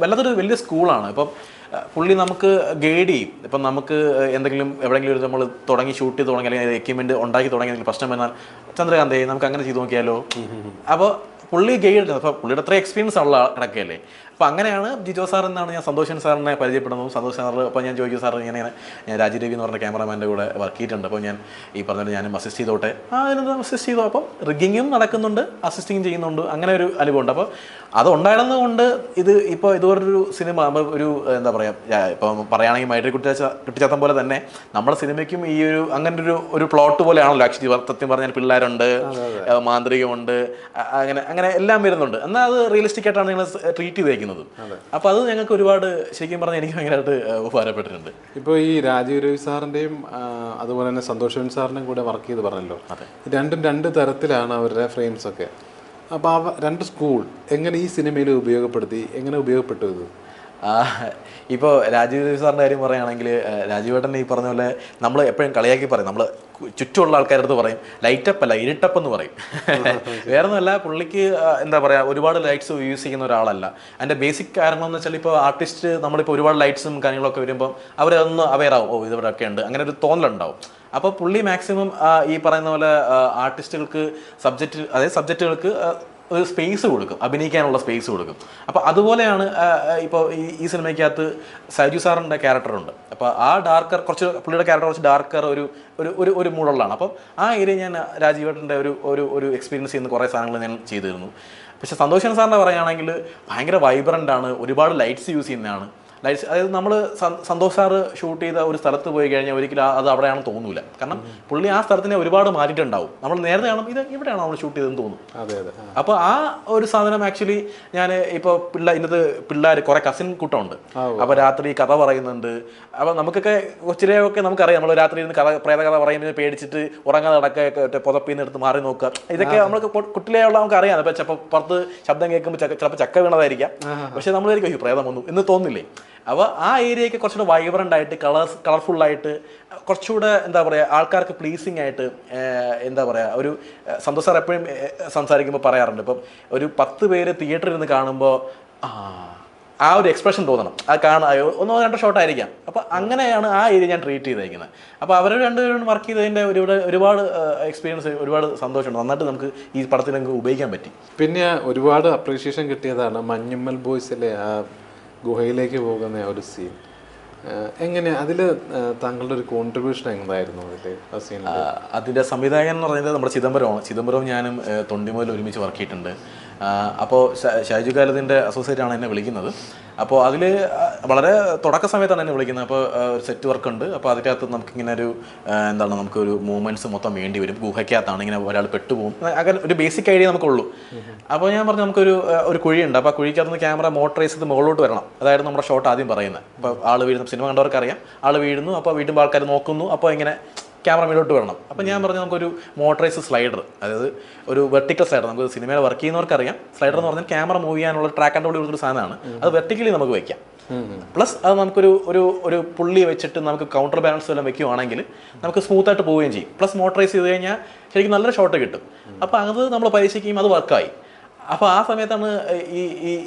Speaker 1: വല്ലാത്തൊരു വലിയ സ്കൂളാണ്. ഇപ്പം പുള്ളി നമുക്ക് ഗൈഡ് ചെയ്യും. ഇപ്പം നമുക്ക് എന്തെങ്കിലും എവിടെയെങ്കിലും ഒരു നമ്മൾ ഷൂട്ട് ചെയ്ത് തുടങ്ങി അല്ലെങ്കിൽ എക്യുപ്മെൻറ്റ് ഉണ്ടാക്കി തുടങ്ങി എന്തെങ്കിലും പ്രശ്നം വന്നാൽ ചന്ദ്രകാന്തേ നമുക്ക് അങ്ങനെ ചെയ്ത് നോക്കിയാലോ. അപ്പോൾ പുള്ളി ഗൈഡ്, അപ്പോൾ പുള്ളിയുടെ അത്ര എക്സ്പീരിയൻസ് ഉള്ള കിടക്കുകയല്ലേ. അപ്പോൾ അങ്ങനെയാണ് ജിജോ സാർ എന്നാണ് ഞാൻ സന്തോഷൻ സാറിനെ പരിചയപ്പെടുന്നത്. സന്തോഷ് സാർ അപ്പോൾ ഞാൻ ചോദിക്കും, സാർ ഇങ്ങനെ ഞാൻ രാജീവ് രവി എന്ന് പറഞ്ഞ ക്യാമറാമാൻ്റെ കൂടെ വർക്ക് ചെയ്തിട്ടുണ്ട്, അപ്പോൾ ഞാൻ ഈ പറഞ്ഞിട്ട് ഞാനും അസിസ്റ്റ് ചെയ്തോട്ടെ. അതിനകത്ത് അസിസ്റ്റ് ചെയ്തു. അപ്പം റിഗ്ഗിങ്ങും നടക്കുന്നുണ്ട്, അസിസ്റ്റിങ് ചെയ്യുന്നുണ്ട്, അങ്ങനെ ഒരു അനുഭവമുണ്ട്. അപ്പോൾ അതുണ്ടായിരുന്നതുകൊണ്ട് ഇപ്പോൾ ഇതുപോലൊരു സിനിമ നമ്മൾ ഒരു എന്താ പറയുക, ഇപ്പം പറയുകയാണെങ്കിൽ മൈത്രി കുട്ടിച്ചാത്തം പോലെ തന്നെ നമ്മുടെ സിനിമയ്ക്കും ഈ അങ്ങനെ ഒരു പ്ലോട്ട് പോലെയാണല്ലോ ആക്ച്വലി. സത്യം പറഞ്ഞാൽ പിള്ളേരുണ്ട്, മാന്ത്രികമുണ്ട്, അങ്ങനെ എല്ലാം വരുന്നുണ്ട്. എന്നാൽ അത് റിയലിസ്റ്റിക് ആയിട്ടാണ് നിങ്ങൾ ട്രീറ്റ് ചെയ്തേക്കുന്നത്. അപ്പോൾ അത് ഞങ്ങൾക്ക് ഒരുപാട് ശരിക്കും പറഞ്ഞാൽ എനിക്ക് ഭയങ്കരമായിട്ട് ഉപകാരപ്പെട്ടിട്ടുണ്ട്.
Speaker 2: ഇപ്പോൾ ഈ രാജീവ് രവി സാറിൻ്റെയും അതുപോലെ തന്നെ സന്തോഷ് സാറിൻ്റെയും കൂടെ വർക്ക് ചെയ്ത് പറഞ്ഞല്ലോ, രണ്ടും രണ്ട് തരത്തിലാണ് അവരുടെ ഫ്രെയിംസ് ഒക്കെ. അപ്പോൾ രണ്ട് സ്കൂൾ എങ്ങനെ ഈ സിനിമയിൽ എങ്ങനെ ഉപയോഗപ്പെട്ടു ഇത്?
Speaker 1: ഇപ്പോൾ രാജീവ് രവി സാറിൻ്റെ കാര്യം പറയുകയാണെങ്കിൽ, രാജീവേട്ടൻ ഈ പറഞ്ഞ പോലെ നമ്മൾ എപ്പോഴും കളിയാക്കി പറയും, നമ്മൾ ചുറ്റുമുള്ള ആൾക്കാരുടെ അടുത്ത് പറയും ലൈറ്റപ്പ് അല്ല ഇരുട്ടപ്പ് എന്ന് പറയും. വേറെ ഒന്നുമല്ല, പുള്ളിക്ക് എന്താ പറയുക ഒരുപാട് ലൈറ്റ്സ് യൂസ് ചെയ്യുന്ന ഒരാളല്ല. അതിൻ്റെ ബേസിക് കാരണം എന്ന് വെച്ചാൽ ഇപ്പോൾ ആർട്ടിസ്റ്റ് നമ്മളിപ്പോൾ ഒരുപാട് ലൈറ്റ്സും കാര്യങ്ങളൊക്കെ വരുമ്പോൾ അവരൊന്ന് അവെയർ ആവും, ഓ ഇതിവിടെയൊക്കെ ഉണ്ട്, അങ്ങനെ ഒരു തോന്നലുണ്ടാവും. അപ്പോൾ പുള്ളി മാക്സിമം ഈ പറയുന്ന പോലെ ആർട്ടിസ്റ്റുകൾക്ക് സബ്ജക്റ്റുകൾക്ക് ഒരു സ്പേസ് കൊടുക്കും, അഭിനയിക്കാനുള്ള സ്പേസ് കൊടുക്കും. അപ്പോൾ അതുപോലെയാണ് ഇപ്പോൾ ഈ സിനിമയ്ക്കകത്ത് സൈജു സാറിൻ്റെ ക്യാരക്ടറുണ്ട്. അപ്പോൾ ആ ഡാർക്കർ പുള്ളിയുടെ ക്യാരക്ടർ കുറച്ച് ഡാർക്കർ ഒരു മൂടുള്ളതാണ്. അപ്പം ആ ഏരിയ ഞാൻ രാജീവേട്ടൻ്റെ ഒരു എക്സ്പീരിയൻസ് ചെയ്യുന്ന കുറേ സാധനങ്ങൾ ഞാൻ ചെയ്തിരുന്നു. പക്ഷേ സന്തോഷൻ സാറിൻ്റെ പറയുകയാണെങ്കിൽ ഭയങ്കര വൈബ്രൻ്റ് ആണ്, ഒരുപാട് ലൈറ്റ്സ് യൂസ് ചെയ്യുന്നതാണ്. ലൈറ്റ്സ് അതായത് നമ്മൾ സന്തോഷ് സാറ് ഷൂട്ട് ചെയ്ത ഒരു സ്ഥലത്ത് പോയി കഴിഞ്ഞാൽ ഒരിക്കലും അത് അവിടെയാണെന്ന് തോന്നൂല. കാരണം പുള്ളി ആ സ്ഥലത്തിനെ ഒരുപാട് മാറ്റിയിട്ടുണ്ടാവും. നമ്മൾ നേരത്തെ കാണും ഇത് ഇവിടെയാണ് നമ്മൾ ഷൂട്ട് ചെയ്തതെന്ന് തോന്നും. അപ്പോൾ ആ ഒരു സാധനം ആക്ച്വലി ഞാൻ ഇപ്പോൾ ഇന്നത്തെ പിള്ളേർ കുറേ കസിൻ കൂട്ടമുണ്ട്. അപ്പോൾ രാത്രി കഥ പറയുന്നുണ്ട്. അപ്പോൾ നമുക്കൊക്കെ കൊച്ചിലെയൊക്കെ നമുക്കറിയാം, നമ്മൾ രാത്രി ഇരുന്ന് പ്രേതകഥ പറയുന്നത് പേടിച്ചിട്ട് ഉറങ്ങാതെ നടക്കുക, പുതപ്പിന്ന് എടുത്ത് മാറി നോക്കുക, ഇതൊക്കെ നമ്മൾ കുട്ടിലെയുള്ള നമുക്കറിയാം. അപ്പോൾ ചിലപ്പോൾ പുറത്ത് ശബ്ദം കേൾക്കുമ്പോൾ ചിലപ്പോൾ ചക്ക വീണതായിരിക്കാം. പക്ഷെ നമ്മളായിരിക്കും പ്രേതം വന്നു എന്ന് തോന്നില്ലേ? അപ്പോൾ ആ ഏരിയയൊക്കെ കുറച്ചുകൂടെ വൈബ്രൻ്റ് ആയിട്ട് കളർഫുള്ളായിട്ട് കുറച്ചുകൂടെ എന്താ പറയുക ആൾക്കാർക്ക് പ്ലീസിങ് ആയിട്ട് എന്താ പറയുക ഒരു സന്തോഷ് സാർ എപ്പോഴും സംസാരിക്കുമ്പോൾ പറയാറുണ്ട്, ഇപ്പം ഒരു 10 പേര് തിയേറ്ററിൽ നിന്ന് കാണുമ്പോൾ ആ ഒരു എക്സ്പ്രഷൻ തോന്നണം, അത് ഒന്നോ രണ്ടോ ഷോട്ട് ആയിരിക്കാം. അപ്പോൾ അങ്ങനെയാണ് ആ ഏരിയ ഞാൻ ട്രീറ്റ് ചെയ്തേക്കുന്നത്. അപ്പോൾ അവർ രണ്ടുപേരും വർക്ക് ചെയ്തതിൻ്റെ ഒരുപാട് എക്സ്പീരിയൻസ്, ഒരുപാട് സന്തോഷമുണ്ട്. നന്നായിട്ട് നമുക്ക് ഈ പടത്തിൽ നമുക്ക് ഉപയോഗിക്കാൻ പറ്റി.
Speaker 2: പിന്നെ ഒരുപാട് അപ്രീഷിയേഷൻ കിട്ടിയതാണ് മഞ്ഞുമ്മൽ ബോയ്സിലെ ആ ഗുഹയിലേക്ക് പോകുന്ന ഒരു സീൻ. എങ്ങനെ അതിൽ താങ്കളുടെ ഒരു കോൺട്രിബ്യൂഷൻ എന്തായിരുന്നു ആ സീനിൽ?
Speaker 1: അതിൻ്റെ സംവിധായകൻ എന്ന് പറയുന്നത് നമ്മുടെ ചിദംബരവും ഞാനും തൊണ്ടിമുതൽ ഒരുമിച്ച് വർക്ക് ചെയ്തിട്ടുണ്ട്. അപ്പോൾ ഷാജു കാലത്തിൻ്റെ അസോസിയേറ്റാണ് എന്നെ വിളിക്കുന്നത്. അപ്പോൾ അതിൽ വളരെ തുടക്ക സമയത്താണ് എന്നെ വിളിക്കുന്നത്. അപ്പോൾ ഒരു സെറ്റ് വർക്ക് ഉണ്ട്. അപ്പോൾ അതിനകത്ത് നമുക്കിങ്ങനെ നമുക്കൊരു മൂവ്മെൻറ്റ്സ് മൊത്തം വേണ്ടി വരും. ഗുഹയ്ക്കകത്താണ്, ഇങ്ങനെ ഒരാൾ പെട്ടുപോകും, അങ്ങനെ ഒരു ബേസിക് ഐഡിയ നമുക്കുള്ളൂ. അപ്പോൾ ഞാൻ പറഞ്ഞു നമുക്കൊരു കുഴിയുണ്ട്. അപ്പോൾ ആ കുഴിക്കകത്തുനിന്ന് ക്യാമറ മോട്ടറൈസ് ചെയ്ത് മുകളിലോട്ട് വരണം. അതായത് നമ്മുടെ ഷോട്ട് ആദ്യം പറയുന്നത്. അപ്പോൾ ആൾ വീഴുന്നു, സിനിമ കണ്ടവർക്കറിയാം, ആൾ വീഴുന്നു, അപ്പോൾ വീണ്ടുമ്പോൾ ആൾക്കാർ നോക്കുന്നു, അപ്പോൾ ഇങ്ങനെ ക്യാമറ മേലോട്ട് വരണം. അപ്പം ഞാൻ പറഞ്ഞു നമുക്കൊരു മോട്ടറൈസ് സ്ലൈഡർ, അതായത് ഒരു വെർട്ടിക്കൽ സ്ലൈഡർ, നമുക്ക് സിനിമയിൽ വർക്ക് ചെയ്യുന്നവർക്കറിയാം. സ്ലൈഡർ എന്ന് പറഞ്ഞാൽ ക്യാമറ മൂവ് ചെയ്യാനുള്ള ട്രാക്ക് ആൻഡ് റോളി കൊടുത്തൊരു സാധനമാണ്. അത് വെർട്ടിക്കലി നമുക്ക് വയ്ക്കാം. പ്ലസ് അത് നമുക്കൊരു പുള്ളി വെച്ചിട്ട് നമുക്ക് കൗണ്ടർ ബാലൻസ് എല്ലാം വെക്കുകയാണെങ്കിൽ നമുക്ക് സ്മൂത്തായിട്ട് പോവുകയും ചെയ്യും. പ്ലസ് മോട്ടറൈസ് ചെയ്ത് കഴിഞ്ഞാൽ ശരിക്കും നല്ലൊരു ഷോട്ട് കിട്ടും. അപ്പോൾ അത് നമ്മൾ പരീക്ഷിക്കുകയും അത് വർക്കായി. അപ്പോൾ ആ സമയത്താണ്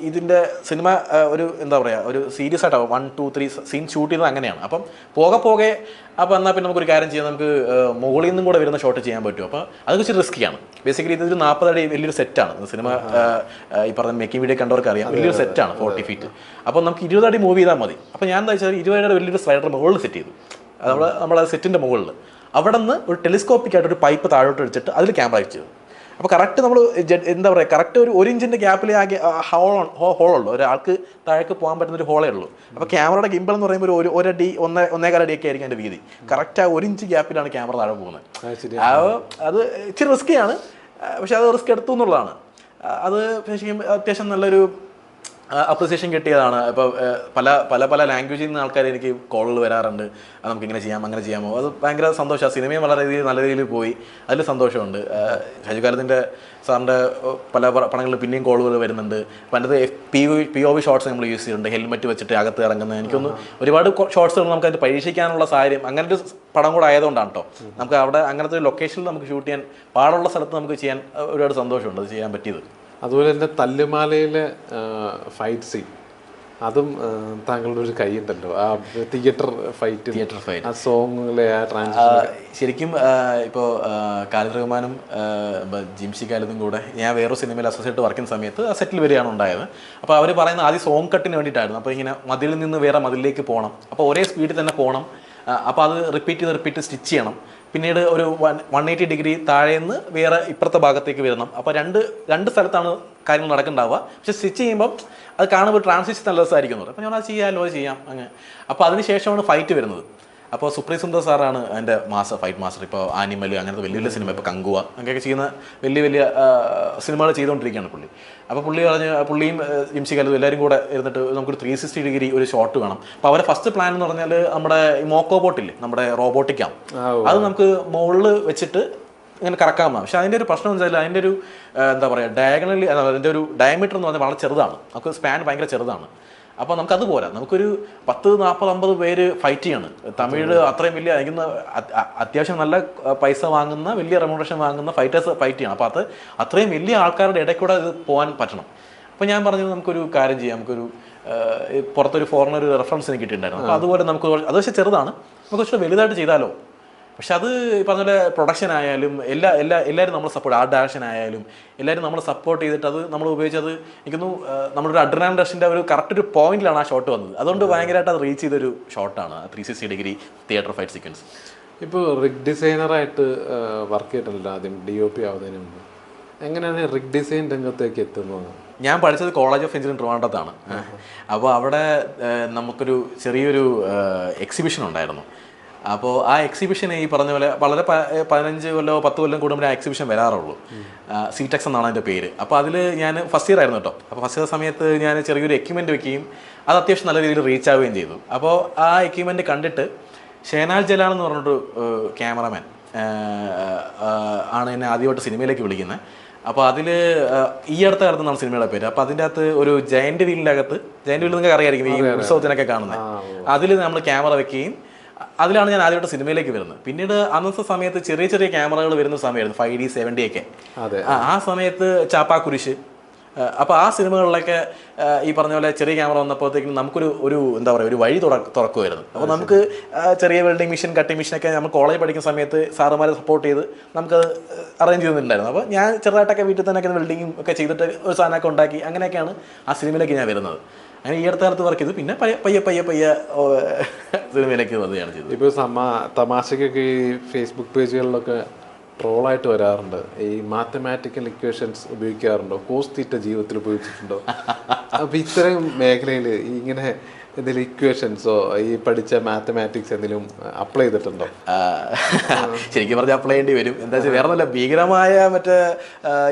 Speaker 1: ഇതിൻ്റെ സിനിമ ഒരു എന്താ പറയുക ഒരു സീരിയസ് ആയിട്ടാവും. 1, 2, 3 സീൻ ഷൂട്ട് ചെയ്തത് അങ്ങനെയാണ്. അപ്പം പോകെ അപ്പോൾ എന്നാൽ പിന്നെ നമുക്കൊരു കാര്യം ചെയ്യാം, നമുക്ക് മുകളിൽ നിന്നും കൂടെ വരുന്ന ഷോട്ട് ചെയ്യാൻ പറ്റും. അപ്പോൾ അത് കുറച്ച് റിസ്ക്കിയാണ്. ബേസിക്കലി ഇതൊരു 40 അടി വലിയൊരു സെറ്റാണ്. സിനിമ ഈ പറഞ്ഞ മേക്കിംഗ് വീഡിയോ കണ്ടവർക്ക് അറിയാം, വലിയൊരു സെറ്റാണ് 40 ഫീറ്റ്. അപ്പോൾ നമുക്ക് 20 അടി മൂവ് ചെയ്താൽ മതി. അപ്പോൾ ഞാൻ എന്താ വെച്ചാൽ 20 അടി വലിയൊരു സ്ലൈഡർ മുകളിൽ സെറ്റ് ചെയ്തു. നമ്മളെ സെറ്റിൻ്റെ മുകളിൽ അവിടെ നിന്ന് ഒരു ടെലിസ്കോപ്പിക്കായിട്ട് ഒരു പൈപ്പ് താഴോട്ട് അടിച്ചിട്ട് അതിൽ ക്യാമറ വെച്ചു. അപ്പോൾ കറക്റ്റ് നമ്മൾ എന്താ പറയുക കറക്റ്റ് ഒരു ഇഞ്ചിൻ്റെ ഗ്യാപ്പിൽ ആകെ ഹോളുള്ളൂ, ഒരാൾക്ക് താഴേക്ക് പോകാൻ പറ്റുന്നൊരു ഹോളേ ഉള്ളൂ. അപ്പോൾ ക്യാമറയുടെ ഗിംബിൾ എന്ന് പറയുമ്പോൾ ഒരു അടി 1.25 അടിയൊക്കെ ആയിരിക്കും അതിൻ്റെ വീതി. കറക്റ്റ് ആ 1 ഇഞ്ച് ഗ്യാപ്പിലാണ് ക്യാമറ താഴെ പോകുന്നത്. അത് ഇച്ചിരി റിസ്ക്കിയാണ്, പക്ഷെ അത് റിസ്ക് എടുത്തു എന്നുള്ളതാണ്. അത് ശരിക്കും അത്യാവശ്യം നല്ലൊരു അപ്രിസിയേഷൻ കിട്ടിയതാണ്. ഇപ്പോൾ പല ലാംഗ്വേജിൽ നിന്ന് ആൾക്കാർ എനിക്ക് കോളുകൾ വരാറുണ്ട്, അത് നമുക്കിങ്ങനെ ചെയ്യാം അങ്ങനെ ചെയ്യാമോ. അത് ഭയങ്കര സന്തോഷമാണ്. സിനിമയും വളരെ നല്ല രീതിയിൽ പോയി, അതിൽ സന്തോഷമുണ്ട്. ഷാജുകാലത്തിൻ്റെ സാറിൻ്റെ പല പടങ്ങളിൽ പിന്നെയും കോളുകൾ വരുന്നുണ്ട്. അപ്പം അതിൻ്റെ POV ഷോട്ട്സ് നമ്മൾ യൂസ് ചെയ്യുന്നുണ്ട്, ഹെൽമെറ്റ് വെച്ചിട്ട് അകത്ത് ഇറങ്ങുന്നത്. എനിക്കൊന്ന് ഒരുപാട് ഷോട്ട്സുകൾ നമുക്ക് അത് പരീക്ഷിക്കാനുള്ള സാഹചര്യം അങ്ങനെ ഒരു പടം കൂടെ ആയതുകൊണ്ടാണ് കേട്ടോ. നമുക്ക് അവിടെ അങ്ങനത്തെ ഒരു ലൊക്കേഷനിൽ നമുക്ക് ഷൂട്ട് ചെയ്യാൻ പാടുള്ള സ്ഥലത്ത് നമുക്ക് ചെയ്യാൻ ഒരുപാട് സന്തോഷമുണ്ട് അത് ചെയ്യാൻ പറ്റിയത്.
Speaker 2: അതുപോലെ തന്നെ തല്ലുമാലയിലെ ഫൈറ്റ് സീൻ അതും താങ്കളുടെ ഒരു കൈയുണ്ടല്ലോ ആ തിയേറ്റർ ഫൈറ്റ് ആ സോങ്ങിലെ ആ ട്രാൻസിഷൻ.
Speaker 1: ശരിക്കും ഇപ്പോൾ ഖാലിദ് റഹ്മാനും ജിംഷി ഖാലിദും കൂടെ ഞാൻ വേറൊരു സിനിമയിൽ അസോസിയേറ്റ് വർക്ക് ചെയ്യുന്ന സമയത്ത് ആ സെറ്റിൽ വരികയാണ് ഉണ്ടായത്. അപ്പോൾ അവർ പറയുന്ന ആദ്യം സോങ് കട്ടിന് വേണ്ടിയിട്ടായിരുന്നു. അപ്പോൾ ഇങ്ങനെ മതിലിൽ നിന്ന് വേറെ മതിലിലേക്ക് പോകണം, അപ്പോൾ ഒരേ സ്പീഡിൽ തന്നെ പോകണം, അപ്പോൾ അത് റിപ്പീറ്റ് സ്റ്റിച്ച് ചെയ്യണം, പിന്നീട് ഒരു 180 ഡിഗ്രി താഴേന്ന് വേറെ ഇപ്പുറത്തെ ഭാഗത്തേക്ക് വരണം. അപ്പോൾ രണ്ട് സ്ഥലത്താണ് കാര്യങ്ങൾ നടക്കുന്നുണ്ടാവുക. പക്ഷെ സ്റ്റിച്ച് ചെയ്യുമ്പം അത് കാണുമ്പോൾ ട്രാൻസിഷൻ നല്ല രസമായിരിക്കുന്നത്. അപ്പോൾ ഞാൻ അത് ചെയ്യാം അങ്ങനെ. അപ്പോൾ അതിന് ശേഷമാണ് ഫൈറ്റ് വരുന്നത്. അപ്പോൾ സുപ്രീം സുന്ദർ സാറാണ് എൻ്റെ ഫൈറ്റ് മാസ്റ്റർ. ഇപ്പോൾ ആനിമൽ അങ്ങനത്തെ വലിയ സിനിമ, ഇപ്പോൾ കങ്കുവ അങ്ങനെയൊക്കെ ചെയ്യുന്ന വലിയ സിനിമകൾ ചെയ്തുകൊണ്ടിരിക്കുകയാണ് പുള്ളി. അപ്പോൾ പുള്ളിയും ജിംഷി ഖാലിദും എല്ലാവരും കൂടെ ഇരുന്നിട്ട് നമുക്കൊരു 360 ഡിഗ്രി ഒരു ഷോട്ട് വേണം. അപ്പോൾ അവരെ ഫസ്റ്റ് പ്ലാൻ എന്ന് പറഞ്ഞാൽ നമ്മുടെ മോക്കോ ബോട്ടില്ലേ, നമ്മുടെ റോബോട്ടിക്കാണ്, അത് നമുക്ക് മുകളിൽ വെച്ചിട്ട് ഇങ്ങനെ കറക്കാമെന്നാണ്. പക്ഷേ അതിൻ്റെ ഒരു പ്രശ്നം എന്ന് വെച്ചാൽ അതിൻ്റെ ഒരു എന്താ പറയുക ഡയഗണലി അതിൻ്റെ ഒരു ഡയമീറ്റർ എന്ന് പറഞ്ഞാൽ വളരെ ചെറുതാണ്, നമുക്ക് സ്പാൻ ഭയങ്കര ചെറുതാണ്. അപ്പോൾ നമുക്കത് പോരാ, നമുക്കൊരു 10-40-50 പേര് ഫൈറ്റ് ചെയ്യാണ്. തമിഴ് അത്രയും വലിയ അത്യാവശ്യം നല്ല പൈസ വാങ്ങുന്ന വലിയ റെമ്യൂണറേഷൻ വാങ്ങുന്ന ഫൈറ്റേഴ്സ് ഫൈറ്റ് ചെയ്യണം. അപ്പോൾ അത്രയും വലിയ ആൾക്കാരുടെ ഇടയിൽ കൂടെ ഇത് പോകാൻ പറ്റണം. അപ്പോൾ ഞാൻ പറഞ്ഞത് നമുക്കൊരു കാര്യം ചെയ്യാം, നമുക്കൊരു പുറത്തൊരു ഫോറിനൊരു റെഫറൻസ് എനിക്ക് കിട്ടിയിട്ടുണ്ടായിരുന്നു. അപ്പോൾ അതുപോലെ നമുക്ക് അത് പക്ഷേ ചെറുതാണ്, നമുക്ക് കുറച്ച് വലുതായിട്ട് ചെയ്താലോ. പക്ഷെ അത് ഈ പറഞ്ഞ പോലെ പ്രൊഡക്ഷൻ ആയാലും എല്ലാവരും നമ്മൾ സപ്പോർട്ട്, ആർട്ട് ഡയറക്ഷൻ ആയാലും എല്ലാവരും നമ്മൾ സപ്പോർട്ട് ചെയ്തിട്ട് അത് നമ്മൾ ഉപയോഗിച്ചത് എനിക്കൊന്നു നമ്മുടെ ഒരു അഡ്രിനാലിൻ റഷിൻ്റെ ഒരു കറക്റ്റ് ഒരു പോയിന്റിലാണ് ആ ഷോട്ട് വന്നത്. അതുകൊണ്ട് ഭയങ്കരമായിട്ട് അത് റീച്ച് ചെയ്തൊരു ഷോട്ടാണ് 360 ഡിഗ്രി തിയേറ്റർ ഫൈറ്റ് സീക്വൻസ്.
Speaker 2: ഇപ്പോൾ റിഗ് ഡിസൈനറായിട്ട് വർക്ക് ചെയ്തിട്ടില്ല ആദ്യം DOP ആവുന്നതിന് മുമ്പ്. എങ്ങനെയാണ് റിഗ് ഡിസൈൻ രംഗത്തേക്ക് എത്തുന്നത്?
Speaker 1: ഞാൻ പഠിച്ചത് കോളേജ് ഓഫ് എഞ്ചിനീയറിംഗ് ട്രിവാൻഡ്രത്താണ്. അപ്പോൾ അവിടെ നമുക്കൊരു ചെറിയൊരു എക്സിബിഷൻ ഉണ്ടായിരുന്നു. അപ്പോൾ ആ എക്സിബിഷന് ഈ പറഞ്ഞ പോലെ വളരെ 15 കൊല്ലോ 10 കൊല്ലം കൂടുമ്പോൾ ആ എക്സിബിഷൻ വരാറുള്ളൂ. സീറ്റെക്സ് എന്നാണ് അതിൻ്റെ പേര്. അപ്പോൾ അതിൽ ഞാൻ ഫസ്റ്റ് ഇയർ ആയിരുന്നു കേട്ടോ. അപ്പോൾ ഫസ്റ്റ് ഇയർ സമയത്ത് ഞാൻ ചെറിയൊരു എക്യുപ്മെൻറ്റ് വെക്കുകയും അത് അത്യാവശ്യം നല്ല രീതിയിൽ റീച്ച് ആവുകയും ചെയ്തു. അപ്പോൾ ആ എക്യുപ്മെൻറ്റ് കണ്ടിട്ട് ഷേനാൽ ജലാൽ എന്ന് പറഞ്ഞിട്ടൊരു ക്യാമറമാൻ ആണ് എന്നെ ആദ്യമായിട്ട് സിനിമയിലേക്ക് വിളിക്കുന്നത്. അപ്പോൾ അതിൽ ഈ അടുത്ത കാലത്ത് നിന്നാണ് സിനിമയുടെ പേര്. അപ്പോൾ അതിൻ്റെ അകത്ത് ഒരു ജയൻറ്റ് വീലിൻ്റെ അകത്ത്, ജയൻറ്റ് വീൽ നിങ്ങൾക്ക് അറിയാമായിരിക്കും ഈ ഉത്സവത്തിനൊക്കെ കാണുന്നത്, അതിൽ നമ്മൾ ക്യാമറ വെക്കുകയും അതിലാണ് ഞാൻ ആദ്യമായിട്ട് സിനിമയിലേക്ക് വരുന്നത്. പിന്നീട് അന്നത്തെ സമയത്ത് ചെറിയ ക്യാമറകൾ വരുന്ന സമയമായിരുന്നു 5D 70 ഒക്കെ. ആ സമയത്ത് ചാപ്പാക്കുരിശ്. അപ്പോൾ ആ സിനിമകളിലൊക്കെ ഈ പറഞ്ഞ പോലെ ചെറിയ ക്യാമറ വന്നപ്പോഴത്തേക്കും നമുക്കൊരു എന്താ പറയുക ഒരു വഴി തുറക്കുമായിരുന്നു. അപ്പോൾ നമുക്ക് ചെറിയ വെൽഡിങ് മെഷീൻ, കട്ടിങ് മെഷീനൊക്കെ നമ്മൾ കോളേജ് പഠിക്കുന്ന സമയത്ത് സാറുമാരെ സപ്പോർട്ട് ചെയ്ത് നമുക്കത് അറേഞ്ച് ചെയ്തിട്ടുണ്ടായിരുന്നു. അപ്പോൾ ഞാൻ ചെറുതായിട്ടൊക്കെ വീട്ടിൽ തന്നെ വെൽഡിങ്ങും ഒക്കെ ചെയ്തിട്ട് ഒരു സാധനമൊക്കെ ഉണ്ടാക്കി അങ്ങനെയൊക്കെയാണ് ആ സിനിമയിലേക്ക് ഞാൻ വരുന്നത്. അങ്ങനെ ഈ അടുത്ത കാലത്ത് വർക്ക് ചെയ്തു. പിന്നെ പയ്യെ സിനിമയിലേക്ക് വരികയാണ് ചെയ്തത്.
Speaker 2: ഇപ്പോൾ തമാശക്കൊക്കെ ഈ ഫേസ്ബുക്ക് പേജുകളിലൊക്കെ ട്രോളായിട്ട് വരാറുണ്ട്. ഈ മാത്തമാറ്റിക്കൽ ഇക്വേഷൻസ് ഉപയോഗിക്കാറുണ്ടോ? കോസ് തീറ്റ ജീവിതത്തിൽ ഉപയോഗിച്ചിട്ടുണ്ടോ? അപ്പോൾ ഇത്തരം മേഖലയിൽ ഇങ്ങനെ എന്തെങ്കിലും ഇക്വേഷൻസോ ഈ പഠിച്ച മാത്തമാറ്റിക്സ് എന്തെങ്കിലും അപ്ലൈ ചെയ്തിട്ടുണ്ടോ?
Speaker 1: ശരിക്കും പറഞ്ഞാൽ അപ്ലൈ ചെയ്യേണ്ടി വരും. എന്താ വെച്ചാൽ വേറെ ഒന്നുമില്ല, ഭീകരമായ മറ്റേ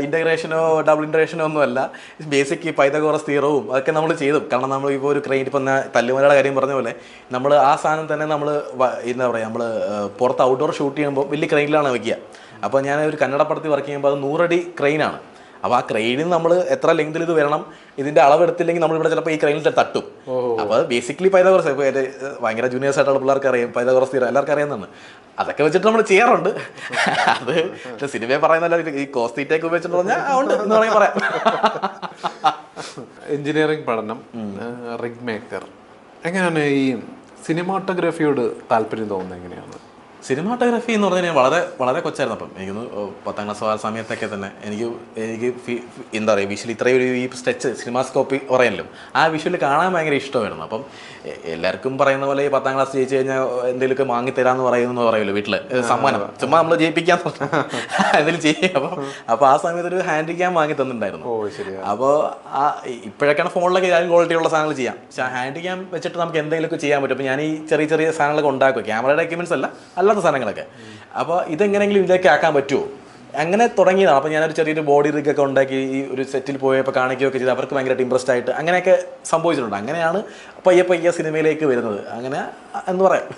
Speaker 1: ഇൻ്റഗ്രേഷനോ ഡബിൾ ഇൻ്റഗ്രേഷനോ ഒന്നുമല്ല. ബേസിക് പൈതഗോറസ് തിയറവും അതൊക്കെ നമ്മൾ ചെയ്തു. കാരണം നമ്മൾ ഇപ്പോൾ ഒരു ക്രെയിൻ, ഇപ്പം തല്ലുമലയുടെ കാര്യം പറഞ്ഞ പോലെ നമ്മൾ ആ സാധനം തന്നെ നമ്മൾ എന്താ പറയുക, നമ്മൾ പുറത്ത് ഔട്ട്ഡോർ ഷൂട്ട് ചെയ്യുമ്പോൾ വലിയ ക്രെയിനിലാണ് വയ്ക്കുക. അപ്പോൾ ഞാൻ ഒരു കന്നഡ പടത്തിൽ വർക്ക് ചെയ്യുമ്പോൾ അത് 100 അടി ക്രെയിനാണ്. അപ്പോൾ ആ ക്രെയിനിൽ നമ്മൾ എത്ര ലെങ്തിൽ ഇത് വരണം, ഇതിൻ്റെ അളവെടുത്തില്ലെങ്കിൽ നമ്മളിവിടെ ചിലപ്പോൾ ഈ ക്രെയിനിൽ തട്ടും. അപ്പോൾ അത് ബേസിക്കലി പൈതഗോറസ്, ഇപ്പോൾ ഭയങ്കര ജൂനിയേഴ്സ് ആയിട്ടുള്ള പിള്ളേർക്ക് അറിയാം പൈതഗോറസ് തിയറം, എല്ലാവർക്കും അറിയാവുന്നതാണ്. അതൊക്കെ വെച്ചിട്ട് നമ്മൾ ചെയ്യാറുണ്ട്. അത് സിനിമയെ പറയുന്നല്ല, ഈ കോസ് തീറ്റയൊക്കെ ഉപയോഗിച്ചിട്ട് പറഞ്ഞാൽ ഉണ്ട് എന്ന് വേണമെങ്കിൽ പറയാം.
Speaker 2: എഞ്ചിനീയറിംഗ് പഠനം, റിഗ് മേക്കർ, എങ്ങനെയാണ് ഈ സിനിമാട്ടോഗ്രാഫിയോട് താല്പര്യം തോന്നുന്നത്? എങ്ങനെയാണ്?
Speaker 1: സിനിമാട്ടോഗ്രാഫി എന്ന് പറഞ്ഞാൽ വളരെ കൊച്ചായിരുന്നു. അപ്പം എനിക്കൊന്ന് 10ാം ക്ലാസ് ആ സമയത്തൊക്കെ തന്നെ എനിക്ക് എന്താ പറയുക വിഷ്വൽ ഇത്രയും ഒരു ഈ സ്ട്രെച്ച് സിനിമാസ്കോപ്പി പറയാനല്ലോ, ആ വിഷ്വൽ കാണാൻ ഭയങ്കര ഇഷ്ടമായിരുന്നു. അപ്പം എല്ലാവർക്കും പറയുന്ന പോലെ ഈ 10ാം ക്ലാസ് ജയിച്ചു കഴിഞ്ഞാൽ എന്തെങ്കിലുമൊക്കെ വാങ്ങിത്തരാമെന്ന് പറയുമല്ലോ വീട്ടിൽ, സമ്മാനം ചുമ്മാ നമ്മൾ ജയിപ്പിക്കാൻ എന്തെങ്കിലും ചെയ്യും. അപ്പോൾ ആ സമയത്ത് ഒരു ഹാൻഡ് ക്യാം വാങ്ങി തന്നിട്ടുണ്ടായിരുന്നു. അപ്പോൾ ഇപ്പോഴൊക്കെയാണ് ഫോണിലൊക്കെ ഏതായാലും ക്വാളിറ്റിയുള്ള സാധനങ്ങൾ ചെയ്യാം. പക്ഷേ ആ ഹാൻഡ് ക്യാം വെച്ചിട്ട് നമുക്ക് എന്തെങ്കിലുമൊക്കെ ചെയ്യാൻ പറ്റും. അപ്പോൾ ഞാൻ ഈ ചെറിയ സാധനങ്ങളൊക്കെ ഉണ്ടാക്കും, ക്യാമറയുടെ എക്യുപ്മെൻറ്റ്സ് അല്ലാത്ത സാധനങ്ങളൊക്കെ. അപ്പോൾ ഇതെങ്ങനെയെങ്കിലും ഇതിലേക്ക് ആക്കാൻ പറ്റുമോ, അങ്ങനെ തുടങ്ങിയതാണ്. അപ്പോൾ ഞാനൊരു ചെറിയൊരു ബോഡി റിഗൊക്കെ ഉണ്ടാക്കി ഈ ഒരു സെറ്റിൽ പോയപ്പോൾ കാണിക്കുകയൊക്കെ ചെയ്ത് അവർക്ക് ഭയങ്കരമായിട്ട് ഇൻട്രസ്റ്റ് ആയിട്ട് അങ്ങനെയൊക്കെ സംഭവിച്ചിട്ടുണ്ട്. അങ്ങനെയാണ് പയ്യെ സിനിമയിലേക്ക് വരുന്നത്. അങ്ങനെ എന്ന് പറയാം.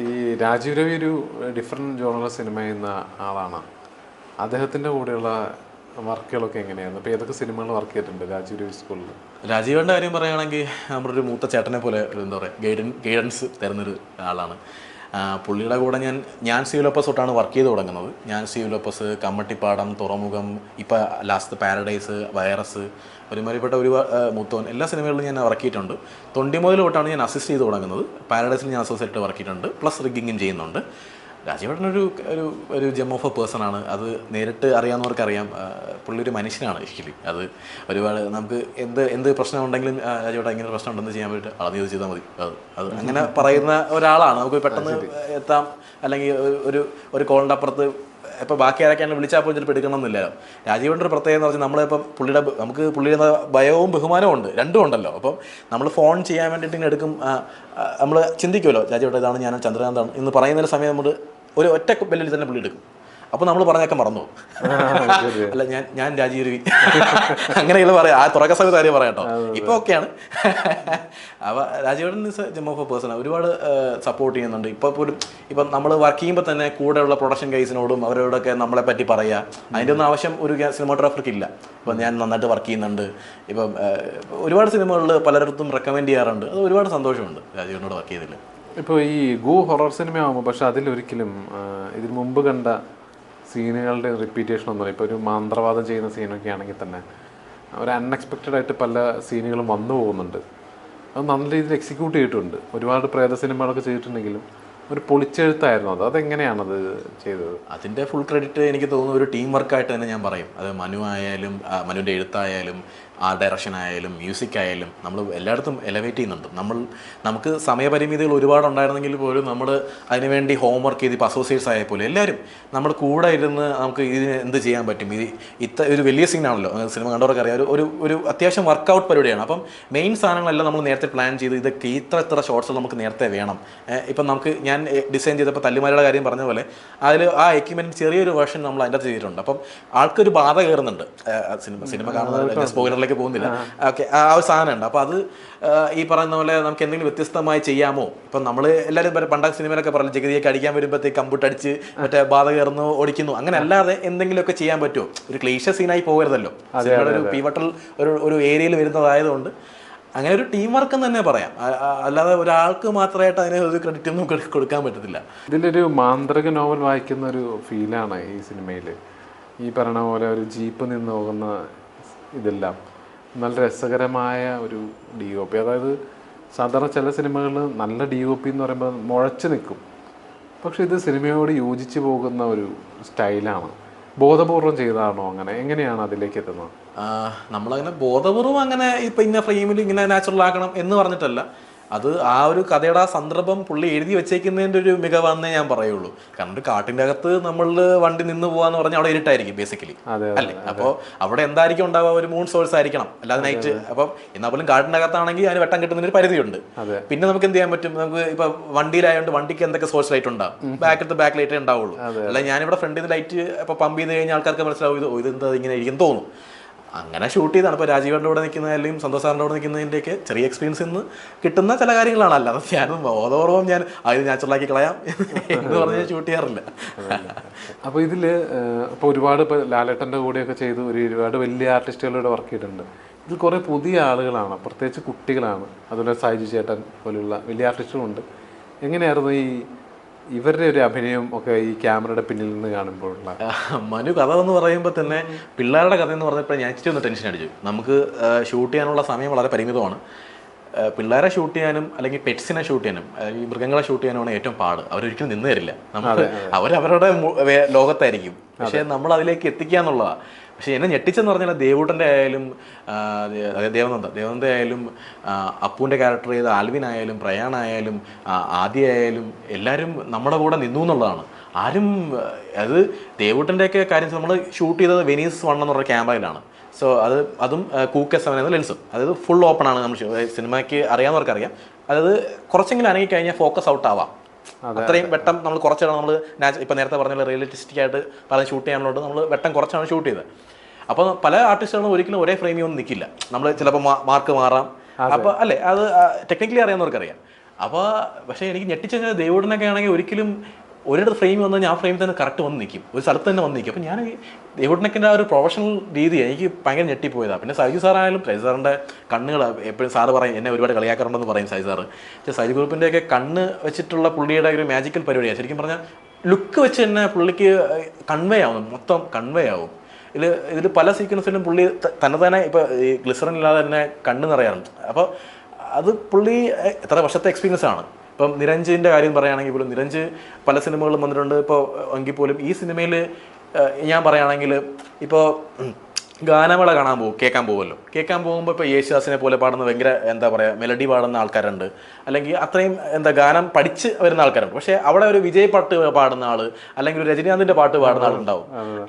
Speaker 2: ഈ രാജീവ് രവി ഒരു ഡിഫറെൻറ്റ് ജോണർ സിനിമ ചെയ്യുന്ന ആളാണ്. അദ്ദേഹത്തിൻ്റെ കൂടെയുള്ള വർക്കുകളൊക്കെ എങ്ങനെയായിരുന്നു? അപ്പോൾ ഏതൊക്കെ സിനിമകൾ വർക്ക് ചെയ്തിട്ടുണ്ട് രാജീവ് രവി സ്കൂളിൽ?
Speaker 1: രാജീവിൻ്റെ കാര്യം പറയുകയാണെങ്കിൽ നമ്മുടെ ഒരു മൂത്ത ചേട്ടനെ പോലെ എന്താ പറയുക ഗൈഡൻസ് തരുന്നൊരു ആളാണ്. പുള്ളിയുടെ കൂടെ ഞാൻ സി ലോപ്പസ് തൊട്ടാണ് വർക്ക് ചെയ്ത് തുടങ്ങുന്നത്. ഞാൻ സി ലോപ്പസ്, കമ്മട്ടിപ്പാടം, തുറമുഖം, ഇപ്പോൾ ലാസ്റ്റ് പാരഡൈസ്, വൈറസ്, ഒരുമാതിരിപ്പെട്ട മൂത്തോൻ എല്ലാ സിനിമകളിലും ഞാൻ വർക്ക് ചെയ്തിട്ടുണ്ട്. തൊണ്ടിമുതൽ തൊട്ടാണ് ഞാൻ അസിസ്റ്റ് ചെയ്ത് തുടങ്ങുന്നത്. പാരഡൈസിൽ ഞാൻ അസോസിയേറ്റ് വർക്ക് ചെയ്തിട്ടുണ്ട്, പ്ലസ് റിഗ്ഗിങ്ങും ചെയ്യുന്നുണ്ട്. രാജീവേട്ടനൊരു ഒരു ഒരു ജെം ഓഫ് എ പേഴ്സൺ ആണ്. അത് നേരിട്ട് അറിയാവുന്നവർക്കറിയാം. പുള്ളി ഒരു മനുഷ്യനാണ് ആക്ച്വലി. അത് ഒരുപാട് നമുക്ക് എന്ത് പ്രശ്നമുണ്ടെങ്കിലും രാജീവേട്ടൻ ഇങ്ങനെ പ്രശ്നം ഉണ്ടെന്ന് ചെയ്യാൻ വേണ്ടിയിട്ട് അത് ചെയ്താൽ മതി, അത് അങ്ങനെ പറയുന്ന ഒരാളാണ്. നമുക്ക് പെട്ടെന്ന് എത്താം. അല്ലെങ്കിൽ ഒരു കോളിൻ്റെ അപ്പുറത്ത് ഇപ്പോൾ ബാക്കി ആരൊക്കെയാണ് വിളിച്ചാൽ പോലും ചിലപ്പോൾ എടുക്കണമെന്നില്ലല്ലോ. രാജീവേട്ടൻ്റെ ഒരു പ്രത്യേകത എന്ന് പറഞ്ഞാൽ നമ്മളിപ്പം നമുക്ക് പുള്ളിയുടെ ഭയവും ബഹുമാനവും ഉണ്ട്, രണ്ടും ഉണ്ടല്ലോ. അപ്പം നമ്മൾ ഫോൺ ചെയ്യാൻ വേണ്ടിയിട്ട് ഇങ്ങനെ എടുക്കും. നമ്മൾ ചിന്തിക്കുമല്ലോ രാജീവേട്ടൻ ഇതാണ്, ഞാൻ ചന്ദ്രകാന്താണ് എന്ന് പറയുന്നൊരു സമയം നമ്മൾ ഒരു ഒറ്റ ബെല്ലിൽ തന്നെ പുള്ളി എടുക്കും. അപ്പോൾ നമ്മൾ പറഞ്ഞൊക്കെ മറന്നു അല്ല ഞാൻ രാജീവ് രവി അങ്ങനെയുള്ള പറയാം. ആ തുറക്ക സമയത്ത് കാര്യം പറയാം കേട്ടോ. ഇപ്പോൾ ഓക്കെയാണ്. അപ്പോൾ രാജീവേട്ടൻ is gem of a person. ഒരുപാട് സപ്പോർട്ട് ചെയ്യുന്നുണ്ട്. ഇപ്പോൾ പോലും ഇപ്പം നമ്മൾ വർക്ക് ചെയ്യുമ്പോൾ തന്നെ കൂടെയുള്ള പ്രൊഡക്ഷൻ ഗൈസിനോടും അവരോടൊക്കെ നമ്മളെ പറ്റി പറയുക. അതിൻ്റെ ഒന്നും ആവശ്യം ഒരു സിനിമാറ്റോഗ്രാഫർക്ക് ഇല്ല. ഇപ്പം ഞാൻ നന്നായിട്ട് വർക്ക് ചെയ്യുന്നുണ്ട്. ഇപ്പം ഒരുപാട് സിനിമകളിൽ പലയിടത്തും റെക്കമെൻഡ് ചെയ്യാറുണ്ട്. അത് ഒരുപാട് സന്തോഷമുണ്ട് രാജീവേട്ടനോട് വർക്ക് ചെയ്തതിൽ.
Speaker 2: ഇപ്പോൾ ഈ ഗോ ഹൊറർ സിനിമയാകുമ്പോൾ പക്ഷെ അതിലൊരിക്കലും ഇതിന് മുമ്പ് കണ്ട സീനുകളുടെ റിപ്പീറ്റേഷൻ ഒന്നുമില്ല. ഇപ്പോൾ ഒരു മന്ത്രവാദം ചെയ്യുന്ന സീനൊക്കെ ആണെങ്കിൽ തന്നെ ഒരു അൺഎക്സ്പെക്റ്റഡ് ആയിട്ട് പല സീനുകളും വന്നു പോകുന്നുണ്ട്. അത് നല്ല രീതിയിൽ എക്സിക്യൂട്ട് ചെയ്തിട്ടുണ്ട്. ഒരുപാട് പ്രേത സിനിമകളൊക്കെ ചെയ്തിട്ടുണ്ടെങ്കിലും ഒരു പൊളിച്ചെഴുത്തായിരുന്നു അതെങ്ങനെയാണത് ചെയ്തത്?
Speaker 1: അതിൻ്റെ ഫുൾ ക്രെഡിറ്റ് എനിക്ക് തോന്നുന്നു ഒരു ടീം വർക്കായിട്ട് തന്നെ ഞാൻ പറയും. അത് മനു ആയാലും, മനുവിൻ്റെ എഴുത്തായാലും, ആർട്ട് ഡയറക്ഷൻ ആയാലും, മ്യൂസിക് ആയാലും നമ്മൾ എല്ലായിടത്തും എലവേറ്റ് ചെയ്യുന്നുണ്ട്. നമുക്ക് സമയപരിമിതികൾ ഒരുപാടുണ്ടായിരുന്നെങ്കിൽ പോലും നമ്മൾ അതിനുവേണ്ടി ഹോംവർക്ക് ചെയ്ത് ഇപ്പോൾ അസോസിയേറ്റ്സ് ആയ പോലെ എല്ലാവരും നമ്മുടെ കൂടെ ഇരുന്ന് നമുക്ക് ഇതിന് എന്ത് ചെയ്യാൻ പറ്റും. ഒരു വലിയ സീനാണല്ലോ, സിനിമ കണ്ടവർക്ക് അറിയാം. ഒരു അത്യാവശ്യം വർക്കൗട്ട് പരിപാടിയാണ്. അപ്പം മെയിൻ സാധനങ്ങളെല്ലാം നമ്മൾ നേരത്തെ പ്ലാൻ ചെയ്ത് ഇതൊക്കെ ഇത്ര ഷോർട്ട്സ് നമുക്ക് നേരത്തെ വേണം. ഇപ്പം നമുക്ക് ഞാൻ ഡിസൈൻ ചെയ്തപ്പോൾ തല്ലിമാരുടെ കാര്യം പറഞ്ഞ പോലെ അതിൽ ആ എക്യുപ്മെൻറ്റ് ചെറിയൊരു വേർഷൻ നമ്മൾ അതിൻ്റെ ചെയ്തിട്ടുണ്ട്. അപ്പം ആൾക്കൊരു ബാധ കയറുന്നുണ്ട്. സിനിമ കാണുന്ന സ്പോയിലറിലേക്ക് പോകുന്നില്ല. ഓക്കെ, ആ ഒരു സാധനമുണ്ട്. അപ്പോൾ അത് ഈ പറയുന്ന പോലെ നമുക്ക് എന്തെങ്കിലും വ്യത്യസ്തമായി ചെയ്യാമോ? ഇപ്പം നമ്മൾ എല്ലാവരും പണ്ടാ സിനിമയിലൊക്കെ പറഞ്ഞു ജഗതിയൊക്കെ അടിക്കാൻ വരുമ്പോഴത്തേക്ക് കമ്പ്യൂട്ടടിച്ച് മറ്റേ ബാധ കയറുന്നു ഓടിക്കുന്നു, അങ്ങനെ അല്ലാതെ എന്തെങ്കിലുമൊക്കെ ചെയ്യാൻ പറ്റുമോ? ഒരു ക്ലീശ സീനായി പോകരുതല്ലോ. സിനിമയുടെ ഒരു പീവട്ടൽ ഒരു ഏരിയയിൽ വരുന്നതായതുകൊണ്ട് അങ്ങനെ ഒരു ടീം വർക്ക് എന്ന് തന്നെ പറയാം. അല്ലാതെ ഒരാൾക്ക് മാത്രമായിട്ട് അതിന് ഒരു ക്രെഡിറ്റ് ഒന്നും കൊടുക്കാൻ പറ്റത്തില്ല.
Speaker 2: ഇതിലൊരു മാന്ത്രിക നോവൽ വായിക്കുന്ന ഒരു ഫീലാണ് ഈ സിനിമയിൽ. ഈ പറഞ്ഞ പോലെ ഒരു ജീപ്പ് നിന്ന് പോകുന്ന ഇതെല്ലാം നല്ല രസകരമായ ഒരു DOP. അതായത് സാധാരണ ചില സിനിമകളിൽ നല്ല DOP എന്ന് പറയുമ്പോൾ മുഴച്ച് നിൽക്കും. പക്ഷെ ഇത് സിനിമയോട് യോജിച്ച് പോകുന്ന ഒരു സ്റ്റൈലാണ്. ബോധപൂർവം ചെയ്തതാണോ? എങ്ങനെയാണ് അതിലേക്ക് എത്തുന്നത്?
Speaker 1: നമ്മളങ്ങനെ ബോധപൂർവം അങ്ങനെ ഇപ്പം ഇന്ന ഫ്രെയിമിൽ ഇങ്ങനെ നാച്ചുറൽ ആക്കണം എന്ന് പറഞ്ഞിട്ടല്ല. അത് ആ ഒരു കഥയുടെ ആ സന്ദർഭം പുള്ളി എഴുതി വെച്ചേക്കുന്നതിൻ്റെ ഒരു മികവാന്നേ ഞാൻ പറയുള്ളൂ. കാരണം ഒരു കാട്ടിൻ്റെ അകത്ത് നമ്മൾ വണ്ടി നിന്ന് പോകാന്ന് പറഞ്ഞാൽ അവിടെ ഇരുട്ടായിരിക്കും ബേസിക്കലി, അല്ലേ? അപ്പോൾ അവിടെ എന്തായിരിക്കും ഉണ്ടാവുക? ഒരു മൂൺ സോഴ്സ് ആയിരിക്കണം, അല്ലാതെ നൈറ്റ്. അപ്പം എന്നാൽ പോലും കാട്ടിൻ്റെ അകത്താണെങ്കിൽ അതിന് വെട്ടം കിട്ടുന്നതിന് പരിധിയുണ്ട്. പിന്നെ നമുക്ക് എന്ത് ചെയ്യാൻ പറ്റും? നമുക്ക് ഇപ്പം വണ്ടിയിലായതുകൊണ്ട് വണ്ടിക്ക് എന്തൊക്കെ സോഴ്സ് ലൈറ്റ് ഉണ്ടാവും? ബാക്ക് ലൈറ്റേ ഉണ്ടാവുള്ളൂ. അല്ല ഞാനിവിടെ ഫ്രണ്ടിൽ നിന്ന് ലൈറ്റ് ഇപ്പോൾ പമ്പ് ചെയ്ത് കഴിഞ്ഞാൽ ആൾക്കാർക്ക് മനസ്സിലാവും ഇതെന്താ ഇങ്ങനെ ഇരിക്കും തോന്നും. അങ്ങനെ ഷൂട്ട് ചെയ്താണ്. ഇപ്പോൾ രാജീവേട്ടൻ്റെ കൂടെ നിൽക്കുന്ന അല്ലെങ്കിൽ സന്തോഷ് സാറിൻ്റെ കൂടെ നിൽക്കുന്നതിൻ്റെയൊക്കെ ചെറിയ എക്സ്പീരിയൻസ് നിന്ന് കിട്ടുന്ന ചില കാര്യങ്ങളാണ്. അല്ലാതെ ഞാനും ബോധപൂർവ്വം ഞാൻ അത് നാച്ചുറലാക്കി കളയാം എന്ന് പറഞ്ഞ് ഷൂട്ട് ചെയ്യാറില്ല.
Speaker 2: അപ്പോൾ ഇതിൽ ഇപ്പോൾ ഒരുപാട് ഇപ്പോൾ ലാലേട്ടൻ്റെ കൂടെയൊക്കെ ചെയ്ത് ഒരുപാട് വലിയ ആർട്ടിസ്റ്റുകളുടെ വർക്ക് ചെയ്തിട്ടുണ്ട്. ഇതിൽ കുറേ പുതിയ ആളുകളാണ്, പ്രത്യേകിച്ച് കുട്ടികളാണ്. അതുപോലെ സൈജു ചേട്ടൻ പോലുള്ള വലിയ ആർട്ടിസ്റ്റുകളുണ്ട്. എങ്ങനെയായിരുന്നു ഇവരുടെ ഒരു അഭിനയം ഒക്കെ ഈ ക്യാമറയുടെ പിന്നിൽ നിന്ന് കാണുമ്പോഴുള്ള?
Speaker 1: മനു കഥ എന്ന് പറയുമ്പോൾ തന്നെ പിള്ളേരുടെ കഥ എന്ന് പറഞ്ഞപ്പോൾ ഞാൻ ഇച്ചിരി ഒന്ന് ടെൻഷൻ അടിച്ചു. നമുക്ക് ഷൂട്ട് ചെയ്യാനുള്ള സമയം വളരെ പരിമിതമാണ്. പിള്ളേരെ ഷൂട്ട് ചെയ്യാനും അല്ലെങ്കിൽ പെറ്റ്സിനെ ഷൂട്ട് ചെയ്യാനും ഈ മൃഗങ്ങളെ ഷൂട്ട് ചെയ്യാനുമാണ് ഏറ്റവും പാട്. അവരൊരിക്കലും നിന്ന് തരില്ല. അവരവരുടെ ലോകത്തായിരിക്കും. പക്ഷേ നമ്മൾ അതിലേക്ക് എത്തിക്കുക എന്നുള്ളതാണ്. പക്ഷേ എന്നെ ഞെട്ടിച്ചെന്ന് പറഞ്ഞാൽ ദേവൂട്ടൻ്റെ ആയാലും ദേവനന്ദ ആയാലും അപ്പൂൻ്റെ ക്യാരക്ടർ ചെയ്ത ആൽവിൻ ആയാലും പ്രയാണായാലും ആദ്യ ആയാലും എല്ലാവരും നമ്മുടെ കൂടെ നിന്നു എന്നുള്ളതാണ്. ആരും അത് ദേവൂട്ടൻ്റെയൊക്കെ കാര്യം നമ്മൾ ഷൂട്ട് ചെയ്തത് വെനീസ് 1 എന്ന് പറഞ്ഞ ക്യാമറയിലാണ്. സോ അതും കൂക്ക് 7 എന്ന ലെൻസും, അതായത് ഫുൾ ഓപ്പൺ ആണ്. നമ്മൾ സിനിമയ്ക്ക് അറിയാവുന്നവർക്കറിയാം. അതായത് കുറച്ചെങ്കിലും അനങ്ങി കഴിഞ്ഞാൽ ഫോക്കസ് ഔട്ട് ആവാം. അത്രയും വെട്ടം നമ്മൾ കുറച്ചാണ് നമ്മൾ ഇപ്പം നേരത്തെ പറഞ്ഞ റിയലിസ്റ്റിക് ആയിട്ട് പല ഷൂട്ട് ചെയ്യാനുള്ളത് നമ്മൾ വെട്ടം കുറച്ചാണ് ഷൂട്ട് ചെയ്തത്. അപ്പോൾ പല ആർട്ടിസ്റ്റുകളും ഒരിക്കലും ഒരേ ഫ്രെയിമിൽ ഒന്നും നിൽക്കില്ല. നമ്മൾ ചിലപ്പോൾ മാർക്ക് മാറാം. അപ്പോൾ അല്ലേ, അത് ടെക്നിക്കലി അറിയാവുന്നവർക്കറിയാം. അപ്പോൾ പക്ഷേ എനിക്ക് ഞെട്ടിച്ച് കഴിഞ്ഞാൽ ദേവൂടനൊക്കെ ആണെങ്കിൽ ഒരിക്കലും ഒരിടത്ത് ഫ്രെയിം വന്നു കഴിഞ്ഞാൽ ആ ഫ്രെയിം തന്നെ കറക്റ്റ് വന്ന് നിൽക്കും, ഒരു സ്ഥലത്ത് തന്നെ വന്ന് നിൽക്കും. അപ്പോൾ ഞാൻ ദേവുട്ടനക്കിൻ്റെ ആ ഒരു പ്രൊഫഷണൽ രീതി എനിക്ക് ഭയങ്കര ഞെട്ടിപ്പോയതാണ്. പിന്നെ സൈജു സാറായാലും സൈജു സാറിൻ്റെ കണ്ണുകൾ എപ്പോഴും സാറ് പറയും, എന്നെ ഒരുപാട് കളിയാക്കാറുണ്ടെന്ന് പറയും സൈജു സാറ്. പക്ഷേ സൈജു ഗ്രൂപ്പിൻ്റെയൊക്കെ കണ്ണ് വെച്ചിട്ടുള്ള പുള്ളിയുടെ ഒരു മാജിക്കൽ പരിപാടിയാണ്. ശരിക്കും പറഞ്ഞാൽ ലുക്ക് വെച്ച് തന്നെ പുള്ളിക്ക് കൺവേ ആവും, മൊത്തം കൺവേ ആവും. ഇതിൽ പല സീക്വൻസിലും പുള്ളി തന്നെ ഇപ്പോൾ ഈ ഗ്ലിസറിൻ ഇല്ലാതെ തന്നെ കണ്ണ് നിറയാറുണ്ട്. അപ്പോൾ അത് പുള്ളി എത്ര വർഷത്തെ എക്സ്പീരിയൻസ് ആണ്. ഇപ്പം നിരഞ്ജിൻ്റെ കാര്യം പറയുകയാണെങ്കിൽ പോലും നിരഞ്ജ് പല സിനിമകളും വന്നിട്ടുണ്ട്. ഇപ്പോൾ എങ്കിൽ പോലും ഈ സിനിമയിൽ ഞാൻ പറയുകയാണെങ്കിൽ ഇപ്പോൾ ഗാനമേള കേൾക്കാൻ പോകുമല്ലോ. കേൾക്കാൻ പോകുമ്പോൾ ഇപ്പോൾ യേശുദാസിനെ പോലെ പാടുന്ന ഭയങ്കര എന്താ പറയുക മെലഡി പാടുന്ന ആൾക്കാരുണ്ട്, അല്ലെങ്കിൽ അത്രയും ഗാനം പഠിച്ച് വരുന്ന ആൾക്കാരുണ്ട്. പക്ഷേ അവിടെ ഒരു വിജയ് പാട്ട് പാടുന്ന ആൾ അല്ലെങ്കിൽ ഒരു രജനീകാന്തിൻ്റെ പാട്ട് പാടുന്ന ആളുണ്ടാവും.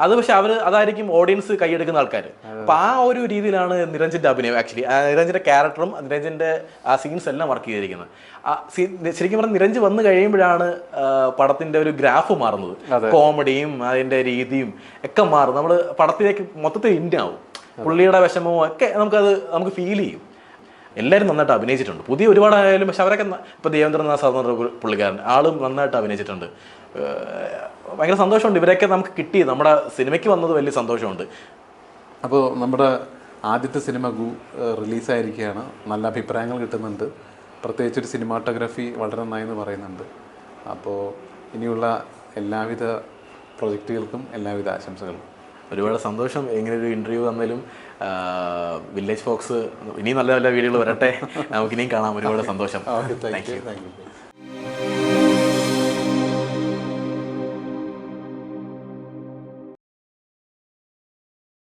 Speaker 1: അത് പക്ഷെ അതായിരിക്കും ഓഡിയൻസ് കൈയെടുക്കുന്ന ആൾക്കാർ. അപ്പോൾ ആ ഒരു രീതിയിലാണ് നിരഞ്ജൻ്റെ അഭിനയം. ആക്ച്വലി നിരഞ്ജൻ്റെ ക്യാരക്ടറും നിരഞ്ജൻ്റെ ആ സീൻസ് എല്ലാം വർക്ക് ചെയ്തിരിക്കുന്നത്. ശരിക്കും പറഞ്ഞാൽ നിരഞ്ജ് വന്നു കഴിയുമ്പോഴാണ് പടത്തിൻ്റെ ഒരു ഗ്രാഫ് മാറുന്നത്. കോമഡിയും അതിൻ്റെ രീതിയും ഒക്കെ മാറും. നമ്മൾ പടത്തിലേക്ക് മൊത്തത്തിൽ ഇന്നാവും. പുള്ളിയുടെ വിഷമവും ഒക്കെ നമുക്ക് ഫീൽ ചെയ്യും. എല്ലാവരും നന്നായിട്ട് അഭിനയിച്ചിട്ടുണ്ട്. പുതിയ ഒരുപാടായാലും പക്ഷെ അവരൊക്കെ ഇപ്പോൾ ദേവേന്ദ്രനാഥ് സാർ എന്ന് പറഞ്ഞ പുള്ളിക്കാരൻ ആളും നന്നായിട്ട് അഭിനയിച്ചിട്ടുണ്ട്. ഭയങ്കര സന്തോഷമുണ്ട് ഇവരൊക്കെ നമുക്ക് കിട്ടി. നമ്മുടെ സിനിമയ്ക്ക് വന്നത് വലിയ സന്തോഷമുണ്ട്.
Speaker 2: അപ്പോൾ നമ്മുടെ ആദ്യത്തെ സിനിമ റിലീസായിരിക്കുകയാണ്. നല്ല അഭിപ്രായങ്ങൾ കിട്ടുന്നുണ്ട്. പ്രത്യേകിച്ചൊരു സിനിമാറ്റോഗ്രാഫി വളരെ നന്നായെന്ന് പറയുന്നുണ്ട്. അപ്പോൾ ഇനിയുള്ള എല്ലാവിധ പ്രൊജക്റ്റുകൾക്കും എല്ലാവിധ ആശംസകളും.
Speaker 1: ഒരുപാട് സന്തോഷം ഇങ്ങനൊരു ഇൻ്റർവ്യൂ തന്നാലും. വില്ലേജ് ഫോക്സ് ഇനിയും നല്ല നല്ല വീഡിയോകൾ വരട്ടെ, നമുക്കിനിയും കാണാം. ഒരുപാട് സന്തോഷം.
Speaker 2: Thank you.